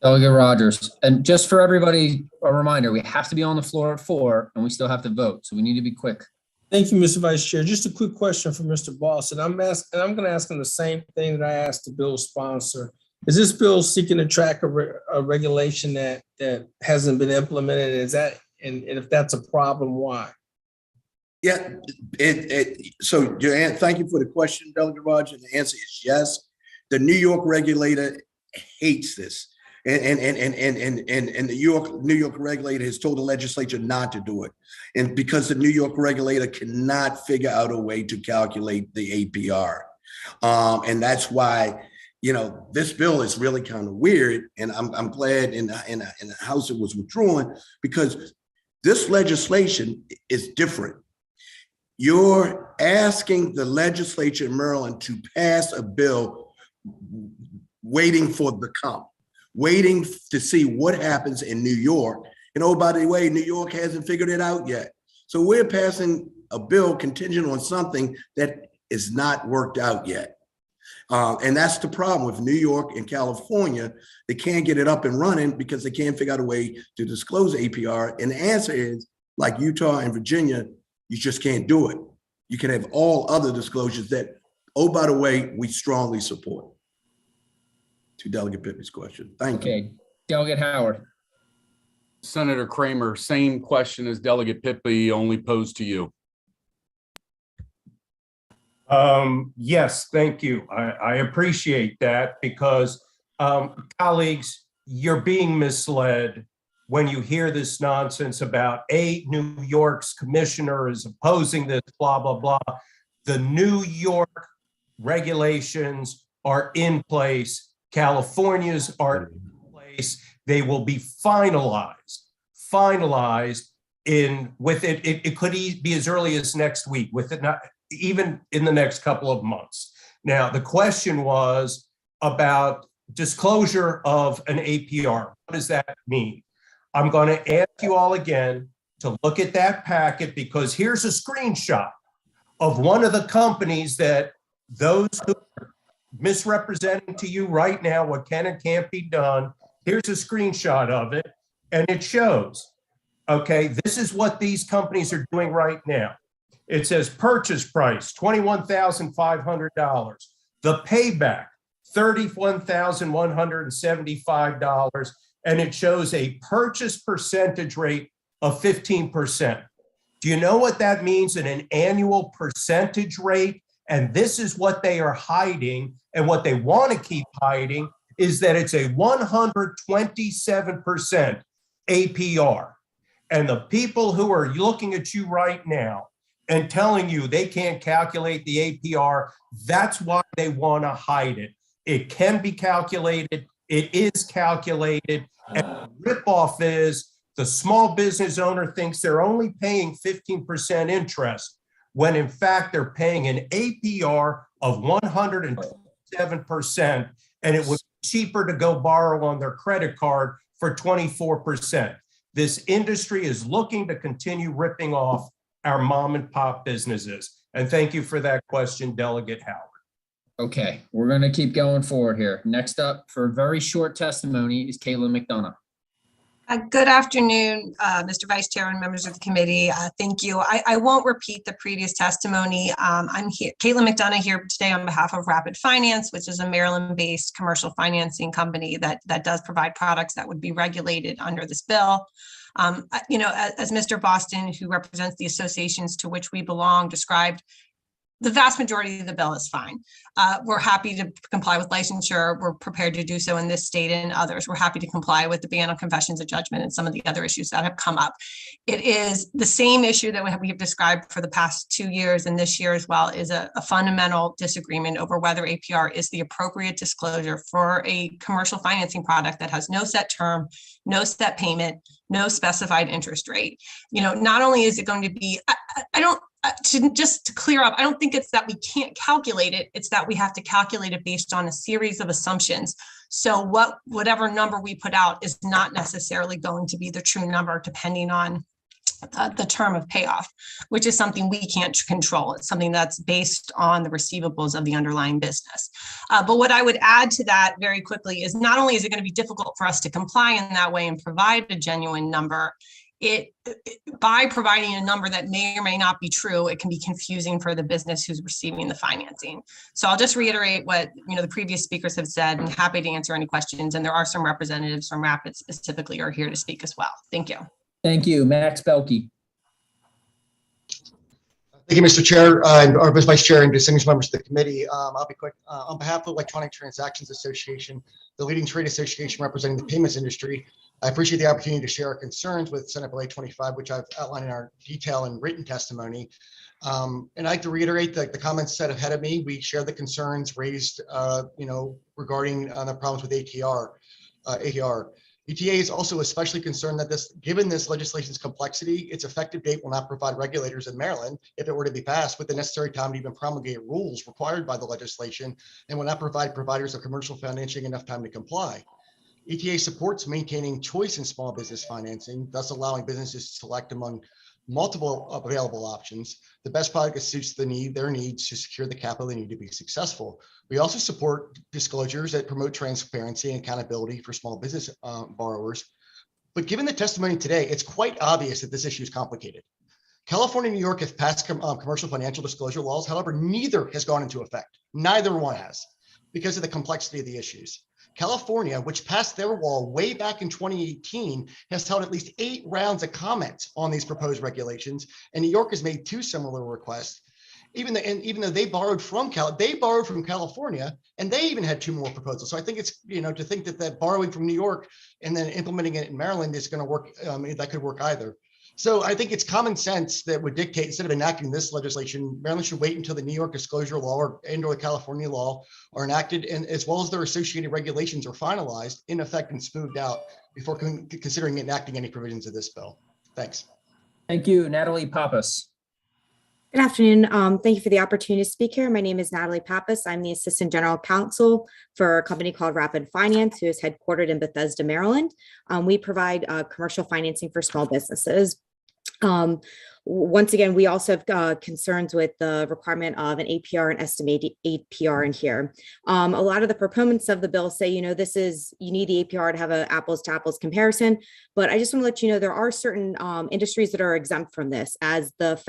Delegate Rogers. And just for everybody, a reminder, we have to be on the floor at 4 and we still have to vote. So we need to be quick. Thank you, Mr. Vice Chair. Just a quick question for Mr. Boston. I'm going to ask him the same thing that I asked the bill sponsor. Is this bill seeking to track a regulation that hasn't been implemented? And if that's a problem, why? Yeah, so Joanne, thank you for the question, Delegate Rogers. The answer is yes. The New York regulator hates this. And the New York regulator has told the legislature not to do it. And because the New York regulator cannot figure out a way to calculate the APR. And that's why, this bill is really kind of weird. And I'm glad in the House it was withdrawn because this legislation is different. You're asking the legislature in Maryland to pass a bill waiting for the come, waiting to see what happens in New York. And oh, by the way, New York hasn't figured it out yet. So we're passing a bill contingent on something that is not worked out yet. And that's the problem with New York and California. They can't get it up and running because they can't figure out a way to disclose APR. And the answer is, like Utah and Virginia, you just can't do it. You can have all other disclosures that, oh, by the way, we strongly support. To Delegate Pippy's question. Thank you. Okay, Delegate Howard. Senator Kramer, same question as Delegate Pippy, only posed to you. Yes, thank you. I appreciate that because colleagues, you're being misled when you hear this nonsense about New York's commissioner is opposing this, blah, blah, blah. The New York regulations are in place. California's are in place. They will be finalized with it. It could be as early as next week, with it not even in the next couple of months. Now, the question was about disclosure of an APR. What does that mean? I'm going to ask you all again to look at that packet because here's a screenshot of one of the companies that those who are misrepresenting to you right now what can and can't be done. Here's a screenshot of it. and it shows, okay, this is what these companies are doing right now. It says purchase price, $21,500. The payback, $31,175. And it shows a purchase percentage rate of 15%. Do you know what that means in an annual percentage rate? And this is what they are hiding. And what they want to keep hiding is that it's a 127% APR. And the people who are looking at you right now and telling you they can't calculate the APR, that's why they want to hide it. It can be calculated. It is calculated. And the ripoff is the small business owner thinks they're only paying 15% interest, when in fact they're paying an APR of 127%, and it would be cheaper to go borrow on their credit card for 24%. This industry is looking to continue ripping off our mom and pop businesses. And thank you for that question, Delegate Howard. Okay, we're going to keep going forward here. Next up for a very short testimony is Caitlin McDonough. Good afternoon, Mr. Vice Chair and members of the committee. Thank you. I won't repeat the previous testimony. I'm here, Caitlin McDonough, here today on behalf of Rapid Finance, which is a Maryland-based commercial financing company that does provide products that would be regulated under this bill. As Mr. Boston, who represents the associations to which we belong, described, the vast majority of the bill is fine. We're happy to comply with licensure. We're prepared to do so in this state and others. We're happy to comply with the ban on confessions of judgment and some of the other issues that have come up. It is the same issue that we have described for the past 2 years, and this year as well, is a fundamental disagreement over whether APR is the appropriate disclosure for a commercial financing product that has no set term, no set payment, no specified interest rate. Not only is it going to be, just to clear up, I don't think it's that we can't calculate it. It's that we have to calculate it based on a series of assumptions. So whatever number we put out is not necessarily going to be the true number, depending on the term of payoff, which is something we can't control. It's something that's based on the receivables of the underlying business. But what I would add to that very quickly is not only is it going to be difficult for us to comply in that way and provide a genuine number, by providing a number that may or may not be true, it can be confusing for the business who's receiving the financing. So I'll just reiterate what the previous speakers have said, and happy to answer any questions. And there are some representatives from Rapid specifically who are here to speak as well. Thank you. Thank you, Max Belkey. Thank you, Mr. Chair, or Vice Chair, and distinguished members of the committee. I'll be quick. On behalf of the Electronic Transactions Association, the leading trade association representing the payments industry, I appreciate the opportunity to share our concerns with Senate Bill 825, which I've outlined in our detail and written testimony. And I'd like to reiterate the comments said ahead of me. We share the concerns raised, regarding the problems with APR. ETA is also especially concerned that given this legislation's complexity, its effective date will not provide regulators in Maryland, if it were to be passed, with the necessary time to even promulgate rules required by the legislation, and will not provide providers of commercial financing enough time to comply. ETA supports maintaining choice in small business financing, thus allowing businesses to select among multiple available options, the best product that suits their needs to secure the capital they need to be successful. We also support disclosures that promote transparency and accountability for small business borrowers. But given the testimony today, it's quite obvious that this issue is complicated. California and New York have passed commercial financial disclosure laws. However, neither has gone into effect. Neither one has, because of the complexity of the issues. California, which passed their law way back in 2018, has held at least 8 rounds of comments on these proposed regulations, and New York has made 2 similar requests. Even though they borrowed from California, and they even had 2 more proposals. So I think it's to think that borrowing from New York and then implementing it in Maryland is going to work. That could work either. So I think it's common sense that would dictate, instead of enacting this legislation, Maryland should wait until the New York disclosure law and or the California law are enacted, and as well as their associated regulations are finalized, in effect, and smoothed out before considering enacting any provisions of this bill. Thanks. Thank you, Natalie Pappas. Good afternoon. Thank you for the opportunity to speak here. My name is Natalie Pappas. I'm the Assistant General Counsel for a company called Rapid Finance, who is headquartered in Bethesda, Maryland. We provide commercial financing for small businesses. Once again, we also have concerns with the requirement of an APR and estimated APR in here. A lot of the proponents of the bill say, you need the APR to have an apples to apples comparison. But I just want to let you know there are certain industries that are exempt from this, as the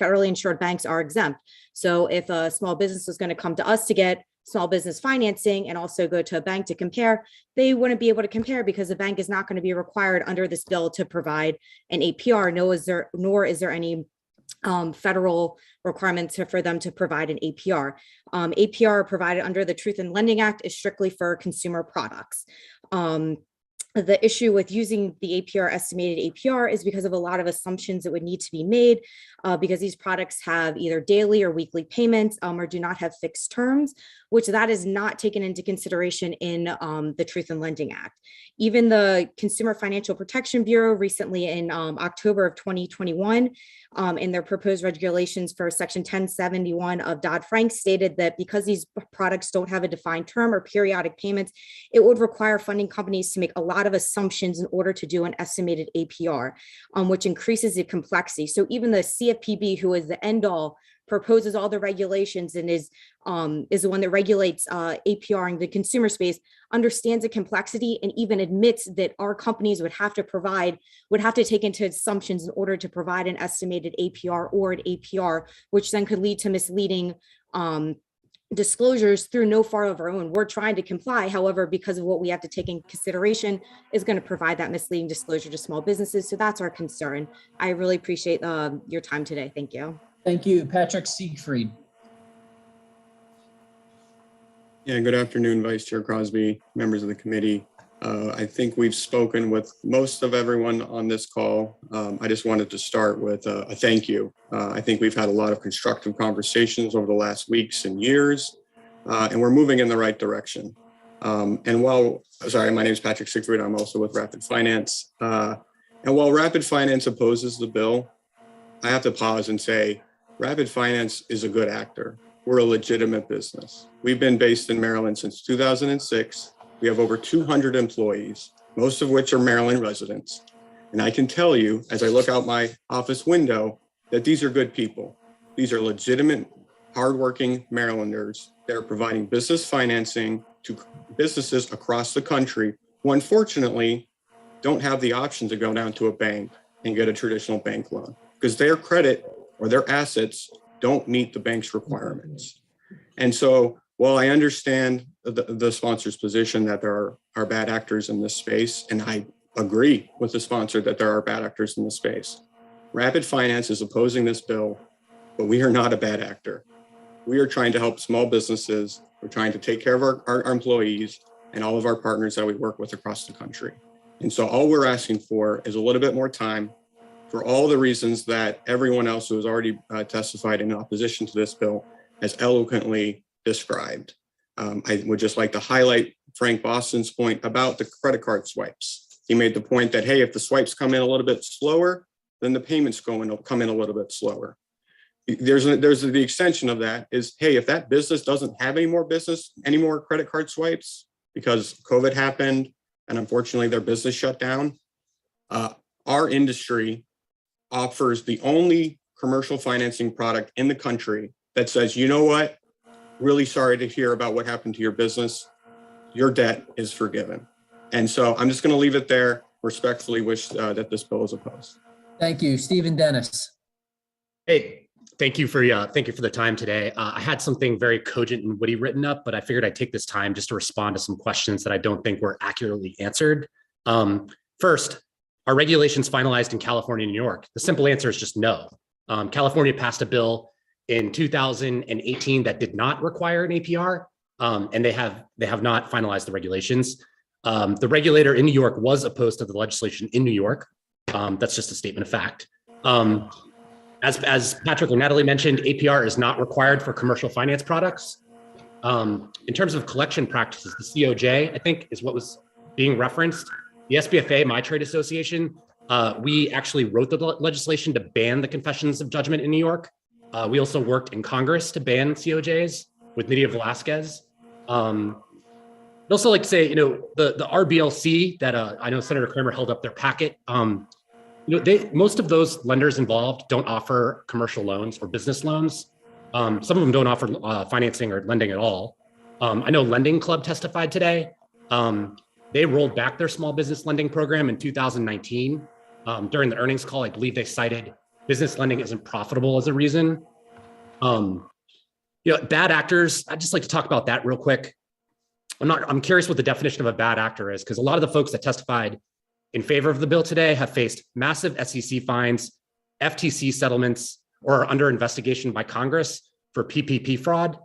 federally insured banks are exempt. So if a small business was going to come to us to get small business financing and also go to a bank to compare, they wouldn't be able to compare because the bank is not going to be required under this bill to provide an APR, nor is there any federal requirements for them to provide an APR. APR provided under the Truth in Lending Act is strictly for consumer products. The issue with using the APR, estimated APR, is because of a lot of assumptions that would need to be made because these products have either daily or weekly payments or do not have fixed terms, which that is not taken into consideration in the Truth in Lending Act. Even the Consumer Financial Protection Bureau recently in October of 2021, in their proposed regulations for Section 1071 of Dodd-Frank stated that because these products don't have a defined term or periodic payments, it would require funding companies to make a lot of assumptions in order to do an estimated APR, which increases the complexity. So even the CFPB, who is the end all, proposes all the regulations and is the one that regulates APR in the consumer space, understands the complexity and even admits that our companies would have to take into assumptions in order to provide an estimated APR or an APR, which then could lead to misleading disclosures through no fault of our own. We're trying to comply, however, because of what we have to take in consideration is going to provide that misleading disclosure to small businesses. So that's our concern. I really appreciate your time today. Thank you. Thank you. Patrick Siegfried. Yeah, good afternoon, Vice Chair Crosby, members of the committee. I think we've spoken with most of everyone on this call. I just wanted to start with a thank you. I think we've had a lot of constructive conversations over the last weeks and years, and we're moving in the right direction. My name is Patrick Siegfried. I'm also with Rapid Finance. And while Rapid Finance opposes the bill, I have to pause and say, Rapid Finance is a good actor. We're a legitimate business. We've been based in Maryland since 2006. We have over 200 employees, most of which are Maryland residents. And I can tell you, as I look out my office window, that these are good people. These are legitimate, hardworking Marylanders that are providing business financing to businesses across the country who unfortunately don't have the option to go down to a bank and get a traditional bank loan because their credit or their assets don't meet the bank's requirements. And so while I understand the sponsor's position that there are bad actors in this space, and I agree with the sponsor that there are bad actors in this space, Rapid Finance is opposing this bill, but we are not a bad actor. We are trying to help small businesses. We're trying to take care of our employees and all of our partners that we work with across the country. And so all we're asking for is a little bit more time for all the reasons that everyone else who has already testified in opposition to this bill has eloquently described. I would just like to highlight Frank Boston's point about the credit card swipes. He made the point that, hey, if the swipes come in a little bit slower, then the payments come in a little bit slower. There's the extension of that is, hey, if that business doesn't have any more credit card swipes because COVID happened and unfortunately their business shut down, our industry offers the only commercial financing product in the country that says, you know what, really sorry to hear about what happened to your business. Your debt is forgiven. And so I'm just going to leave it there. Respectfully wish that this bill is opposed. Thank you. Stephen Dennis. Hey, thank you for the time today. I had something very cogent and witty written up, but I figured I'd take this time just to respond to some questions that I don't think were accurately answered. First, are regulations finalized in California and New York? The simple answer is just no. California passed a bill in 2018 that did not require an APR, and they have not finalized the regulations. The regulator in New York was opposed to the legislation in New York. That's just a statement of fact. As Patrick or Natalie mentioned, APR is not required for commercial finance products. In terms of collection practices, the COJ, I think, is what was being referenced. The SBFA, my trade association, we actually wrote the legislation to ban the confessions of judgment in New York. We also worked in Congress to ban COJs with Nydia Velasquez. I'd also like to say, the RBLC that I know Senator Kramer held up their packet. most of those lenders involved don't offer commercial loans or business loans. Some of them don't offer financing or lending at all. I know Lending Club testified today. They rolled back their small business lending program in 2019. During the earnings call, I believe they cited business lending isn't profitable as a reason. Bad actors, I'd just like to talk about that real quick. I'm curious what the definition of a bad actor is, because a lot of the folks that testified in favor of the bill today have faced massive SEC fines, FTC settlements, or are under investigation by Congress for PPP fraud.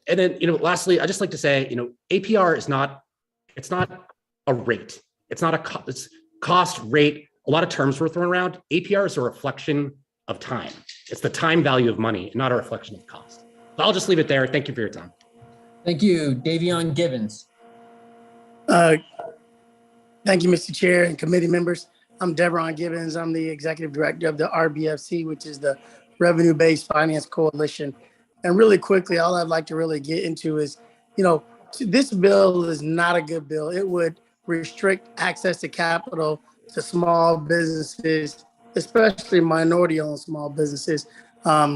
And then, lastly, I just like to say, APR is not, it's not a rate. It's not it's cost rate. A lot of terms were thrown around. APR is a reflection of time. It's the time value of money, not a reflection of cost. So I'll just leave it there. Thank you for your time. Thank you. Davion Givens. Thank you, Mr. Chair and committee members. I'm Deveron Gibbons. I'm the executive director of the RBFC, which is the Revenue-Based Finance Coalition. And really quickly, all I'd like to really get into is, this bill is not a good bill. It would restrict access to capital to small businesses, especially minority-owned small businesses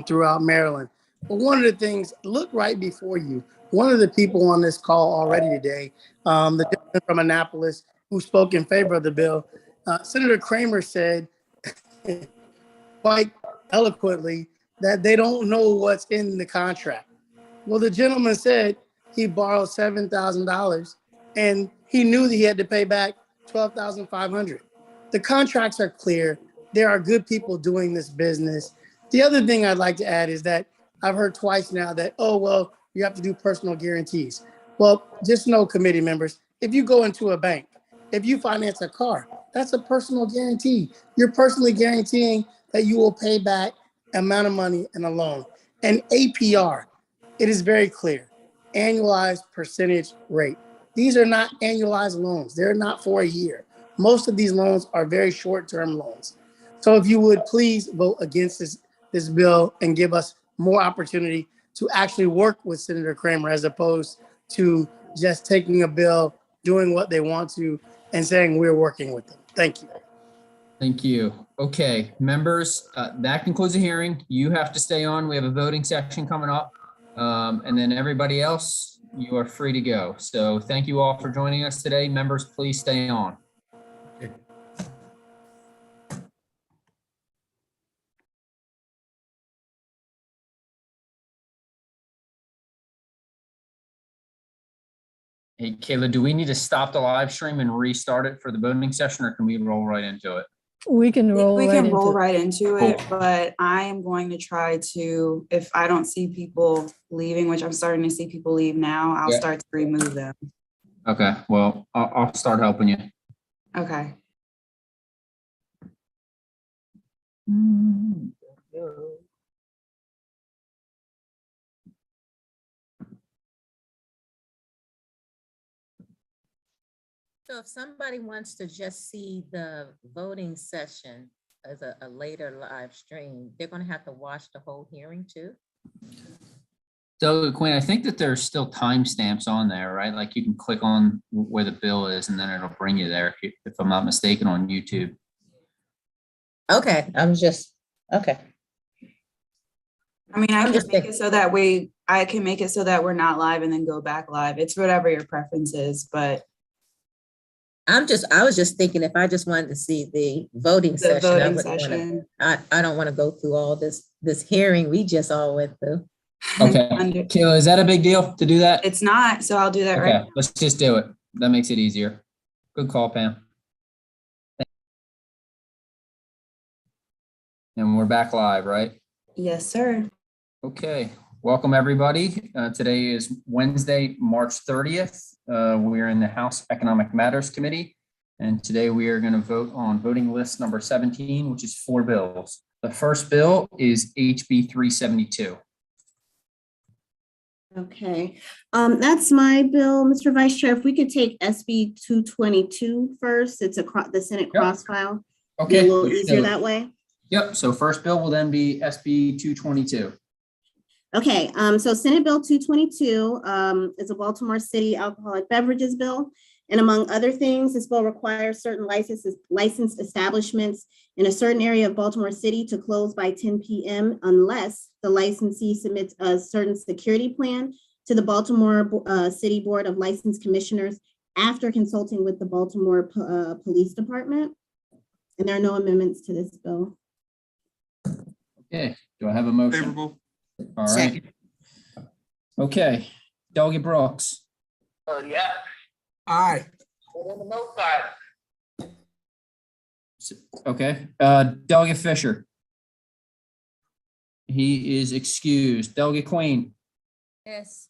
throughout Maryland. But one of the things, look right before you. One of the people on this call already today, the gentleman from Annapolis who spoke in favor of the bill, Senator Kramer said quite eloquently that they don't know what's in the contract. Well, the gentleman said he borrowed $7,000 and he knew that he had to pay back $12,500. The contracts are clear. There are good people doing this business. The other thing I'd like to add is that I've heard twice now that, you have to do personal guarantees. Well, just know, committee members, if you go into a bank, if you finance a car, that's a personal guarantee. You're personally guaranteeing that you will pay back amount of money in a loan. And APR, it is very clear, annualized percentage rate. These are not annualized loans. They're not for a year. Most of these loans are very short-term loans. So if you would please vote against this bill and give us more opportunity to actually work with Senator Kramer as opposed to just taking a bill, doing what they want to, and saying we're working with them. Thank you. Thank you. Okay, members, that concludes the hearing. You have to stay on. We have a voting section coming up. And then everybody else, you are free to go. So thank you all for joining us today. Members, please stay on. Hey, Kayla, do we need to stop the live stream and restart it for the voting session, or can we roll right into it? We can roll right into it, Cool. but I am going to try to, if I don't see people leaving, which I'm starting to see people leave now, I'll start to remove them. Okay, well, I'll start helping you. Okay. So if somebody wants to just see the voting session as a later live stream, they're going to have to watch the whole hearing too? So Quinn, I think that there's still timestamps on there, right? Like you can click on where the bill is and then it'll bring you there, if I'm not mistaken, on YouTube. Okay, okay. I mean, I can make it so that I can make it so that we're not live and then go back live. It's whatever your preference is, but I was just thinking if I just wanted to see the voting session, I don't want to go through all this hearing we just all went through. Okay, Kayla, is that a big deal to do that? It's not, so I'll do that right now. Let's just do it. That makes it easier. Good call, Pam. And we're back live, right? Yes, sir. Okay, welcome everybody. Today is Wednesday, March 30th. We're in the House Economic Matters Committee, and today we are going to vote on voting list number 17, which is 4 bills. The first bill is HB 372. Okay, that's my bill, Mr. Vice Chair. If we could take SB 222 first, it's the Senate cross file. Okay, a little easier that way. Yep. So first bill will then be SB 222. Okay, so Senate Bill 222 is a Baltimore City alcoholic beverages bill, And among other things, this bill requires certain licensed establishments in a certain area of Baltimore City to close by 10 p.m. unless the licensee submits a certain security plan to the Baltimore City Board of License Commissioners after consulting with the Baltimore Police Department. And there are no amendments to this bill. Okay, do I have a motion? Favorable. All right. Okay, Delegate Brooks. Yeah. Aye. On the no side. Okay, Delegate Fisher. He is excused. Delegate Queen. Yes.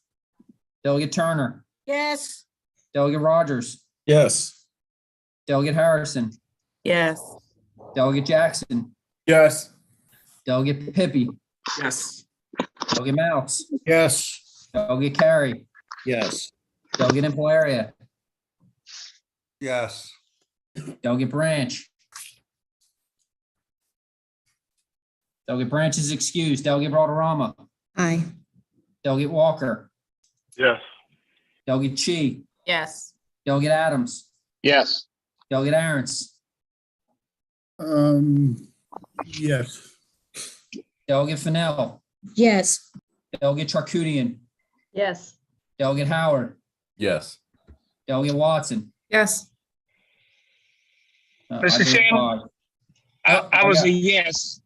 Delegate Turner. Yes. Delegate Rogers. Yes. Delegate Harrison. Yes. Delegate Jackson. Yes. Delegate Pippi. Yes. Delegate Mouse. Yes. Delegate Carey. Yes. Delegate Impalaria. Yes. Delegate Branch. Delegate Branch is excused. Delegate Valderrama. Aye. Delegate Walker. Yes. Delegate Chi. Yes. Delegate Adams. Yes. Delegate Aaron's. Yes. Delegate Fennell. Yes. Delegate Charkoudian. Yes. Delegate Howard. Yes. Delegate Watson. Yes. I Mr. vote Chairman, aye. I was a yes.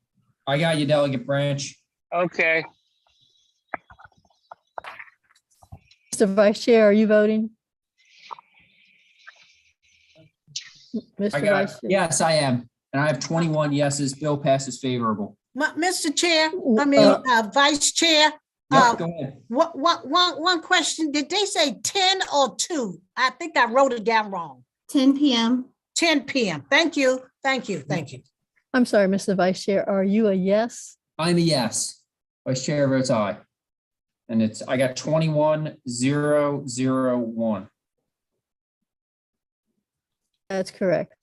I got you, Delegate Branch. Okay. Mr. Vice Chair, are you voting? Mr. Vice Chair. Yes, I am. And I have 21 yeses. Bill passes favorable. Mr. Chair, Vice Chair. Yep, go ahead. One question. Did they say 10 or 2? I think I wrote it down wrong. 10 p.m. 10 p.m. Thank you. Thank you. Thank you. I'm sorry, Mr. Vice Chair, are you a yes? I'm a yes. Vice Chair votes aye. And I got 21-001. That's correct.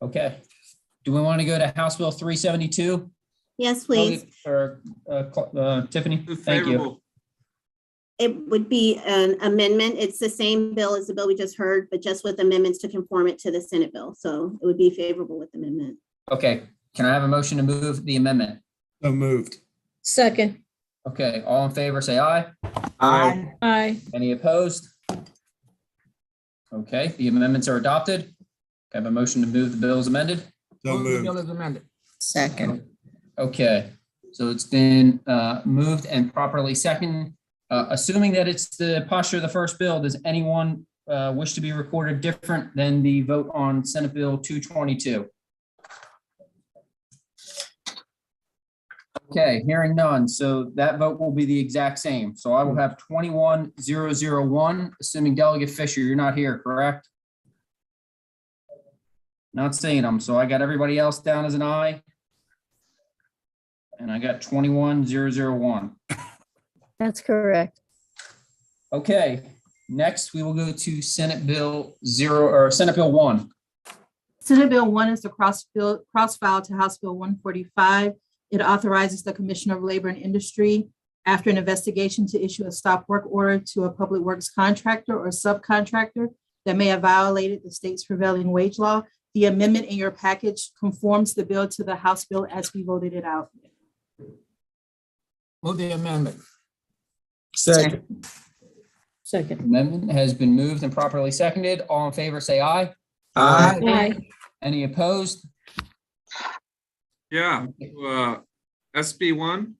Okay. Do we want to go to House Bill 372? Yes, please. Or Tiffany? Thank you. It would be an amendment. It's the same bill as the bill we just heard, but just with amendments to conform it to the Senate bill. So it would be favorable with amendment. Okay. Can I have a motion to move the amendment? So moved. Second. Okay. All in favor, say aye. Aye. Aye. Any opposed? Okay. The amendments are adopted. Can I have a motion to move the bill as amended? So moved. Bill is amended. Second. Okay. So it's been moved and properly seconded. Assuming that it's the posture of the first bill, does anyone wish to be recorded different than the vote on Senate Bill 222? Okay, hearing none. So that vote will be the exact same. So I will have 21-001, assuming Delegate Fisher, you're not here, correct? Not seeing them. So I got everybody else down as an aye. And I got 21-001. That's correct. Okay, next we will go to Senate Bill 1. Senate Bill 1 is the cross-file to House Bill 145. It authorizes the Commissioner of Labor and Industry, after an investigation, to issue a stop work order to a public works contractor or subcontractor that may have violated the state's prevailing wage law. The amendment in your package conforms the bill to the House bill as we voted it out. Move the amendment. Second. Second. Amendment has been moved and properly seconded. All in favor, say aye. Aye. Aye. Any opposed? Yeah. SB 1.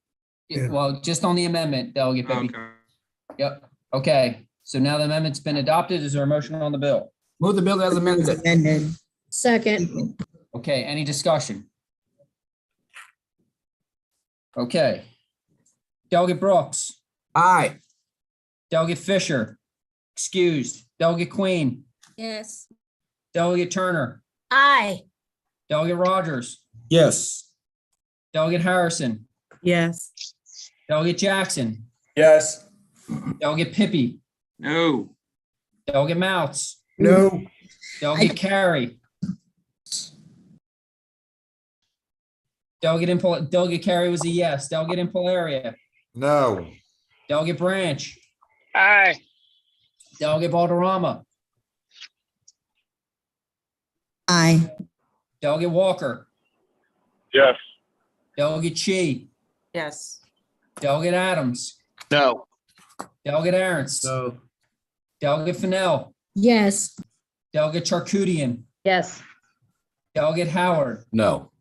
Well, just on the amendment, Delegate Pippi. Okay. Yep. Okay. So now the amendment's been adopted. Is there a motion on the bill? Move the bill as amended. Second. Okay. Any discussion? Okay. Delegate Brooks. Aye. Delegate Fisher. Excused. Delegate Queen. Yes. Delegate Turner. Aye. Delegate Rogers. Yes. Delegate Harrison. Yes. Delegate Jackson. Yes. Delegate Pippi. No. Delegate Mouse. No. Delegate Carey. Delegate Carey was a yes. Delegate Impalaria. No. Delegate Branch. Aye. Delegate Valderrama. Aye. Delegate Walker, Yes. Delegate Chi, Yes. Delegate Adams, No. Delegate Aaron's, No. Delegate Fennell, Yes. Delegate Charcudian, Yes. Delegate Howard, No.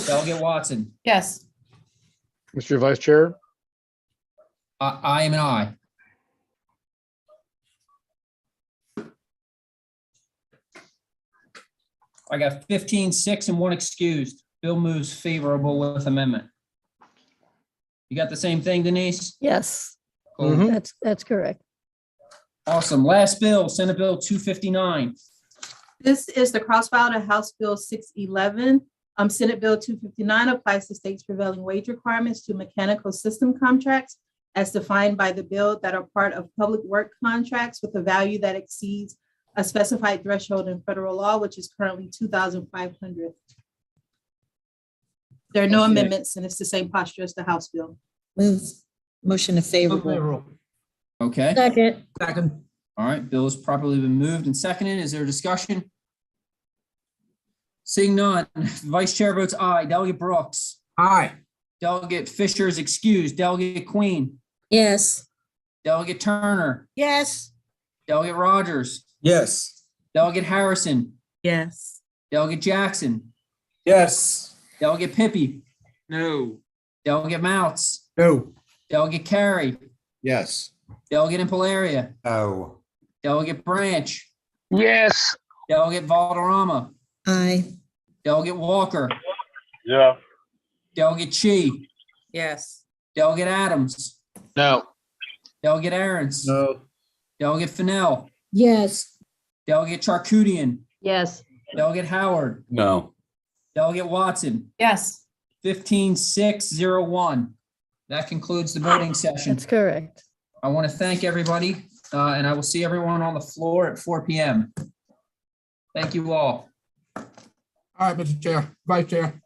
Delegate Watson. Yes. Mr. Vice Chair, I am an aye. I got 15-6 and 1 excused. Bill moves favorable with amendment. You got the same thing, Denise? Yes. Cool. That's correct. Awesome. Last bill, Senate Bill 259. This is the cross-file to House Bill 611. Senate Bill 259 applies to state's prevailing wage requirements to mechanical system contracts as defined by the bill that are part of public work contracts with a value that exceeds a specified threshold in federal law, which is currently $2,500. There are no Okay. amendments, and it's the same posture as the House bill. Move motion to favorable. Okay. Second. Second. All right, bill has properly been moved and seconded. Is there a discussion? Seeing none, Vice Chair votes aye. Delegate Brooks. Aye. Delegate Fisher is excused. Delegate Queen. Yes. Delegate Turner. Yes. Delegate Rogers. Yes. Delegate Harrison. Yes. Delegate Jackson. Yes. Delegate Pippy. No. Delegate Mounts. No. Delegate Carey. Yes. Delegate Impalaria. No. Delegate Branch. Yes. Delegate Valderrama. Aye. Delegate Walker. Yeah. Delegate Chi. Yes. Delegate Adams. No. Delegate Aaron's. No. Delegate Fennell. Yes. Delegate Charcudian. Yes. Delegate Howard. No. Delegate Watson. Yes. 15-6-0-1. That concludes the voting session. That's correct. I want to thank everybody, and I will see everyone on the floor at 4 p.m. Thank you all. all right, Mr. Chair, Vice Chair.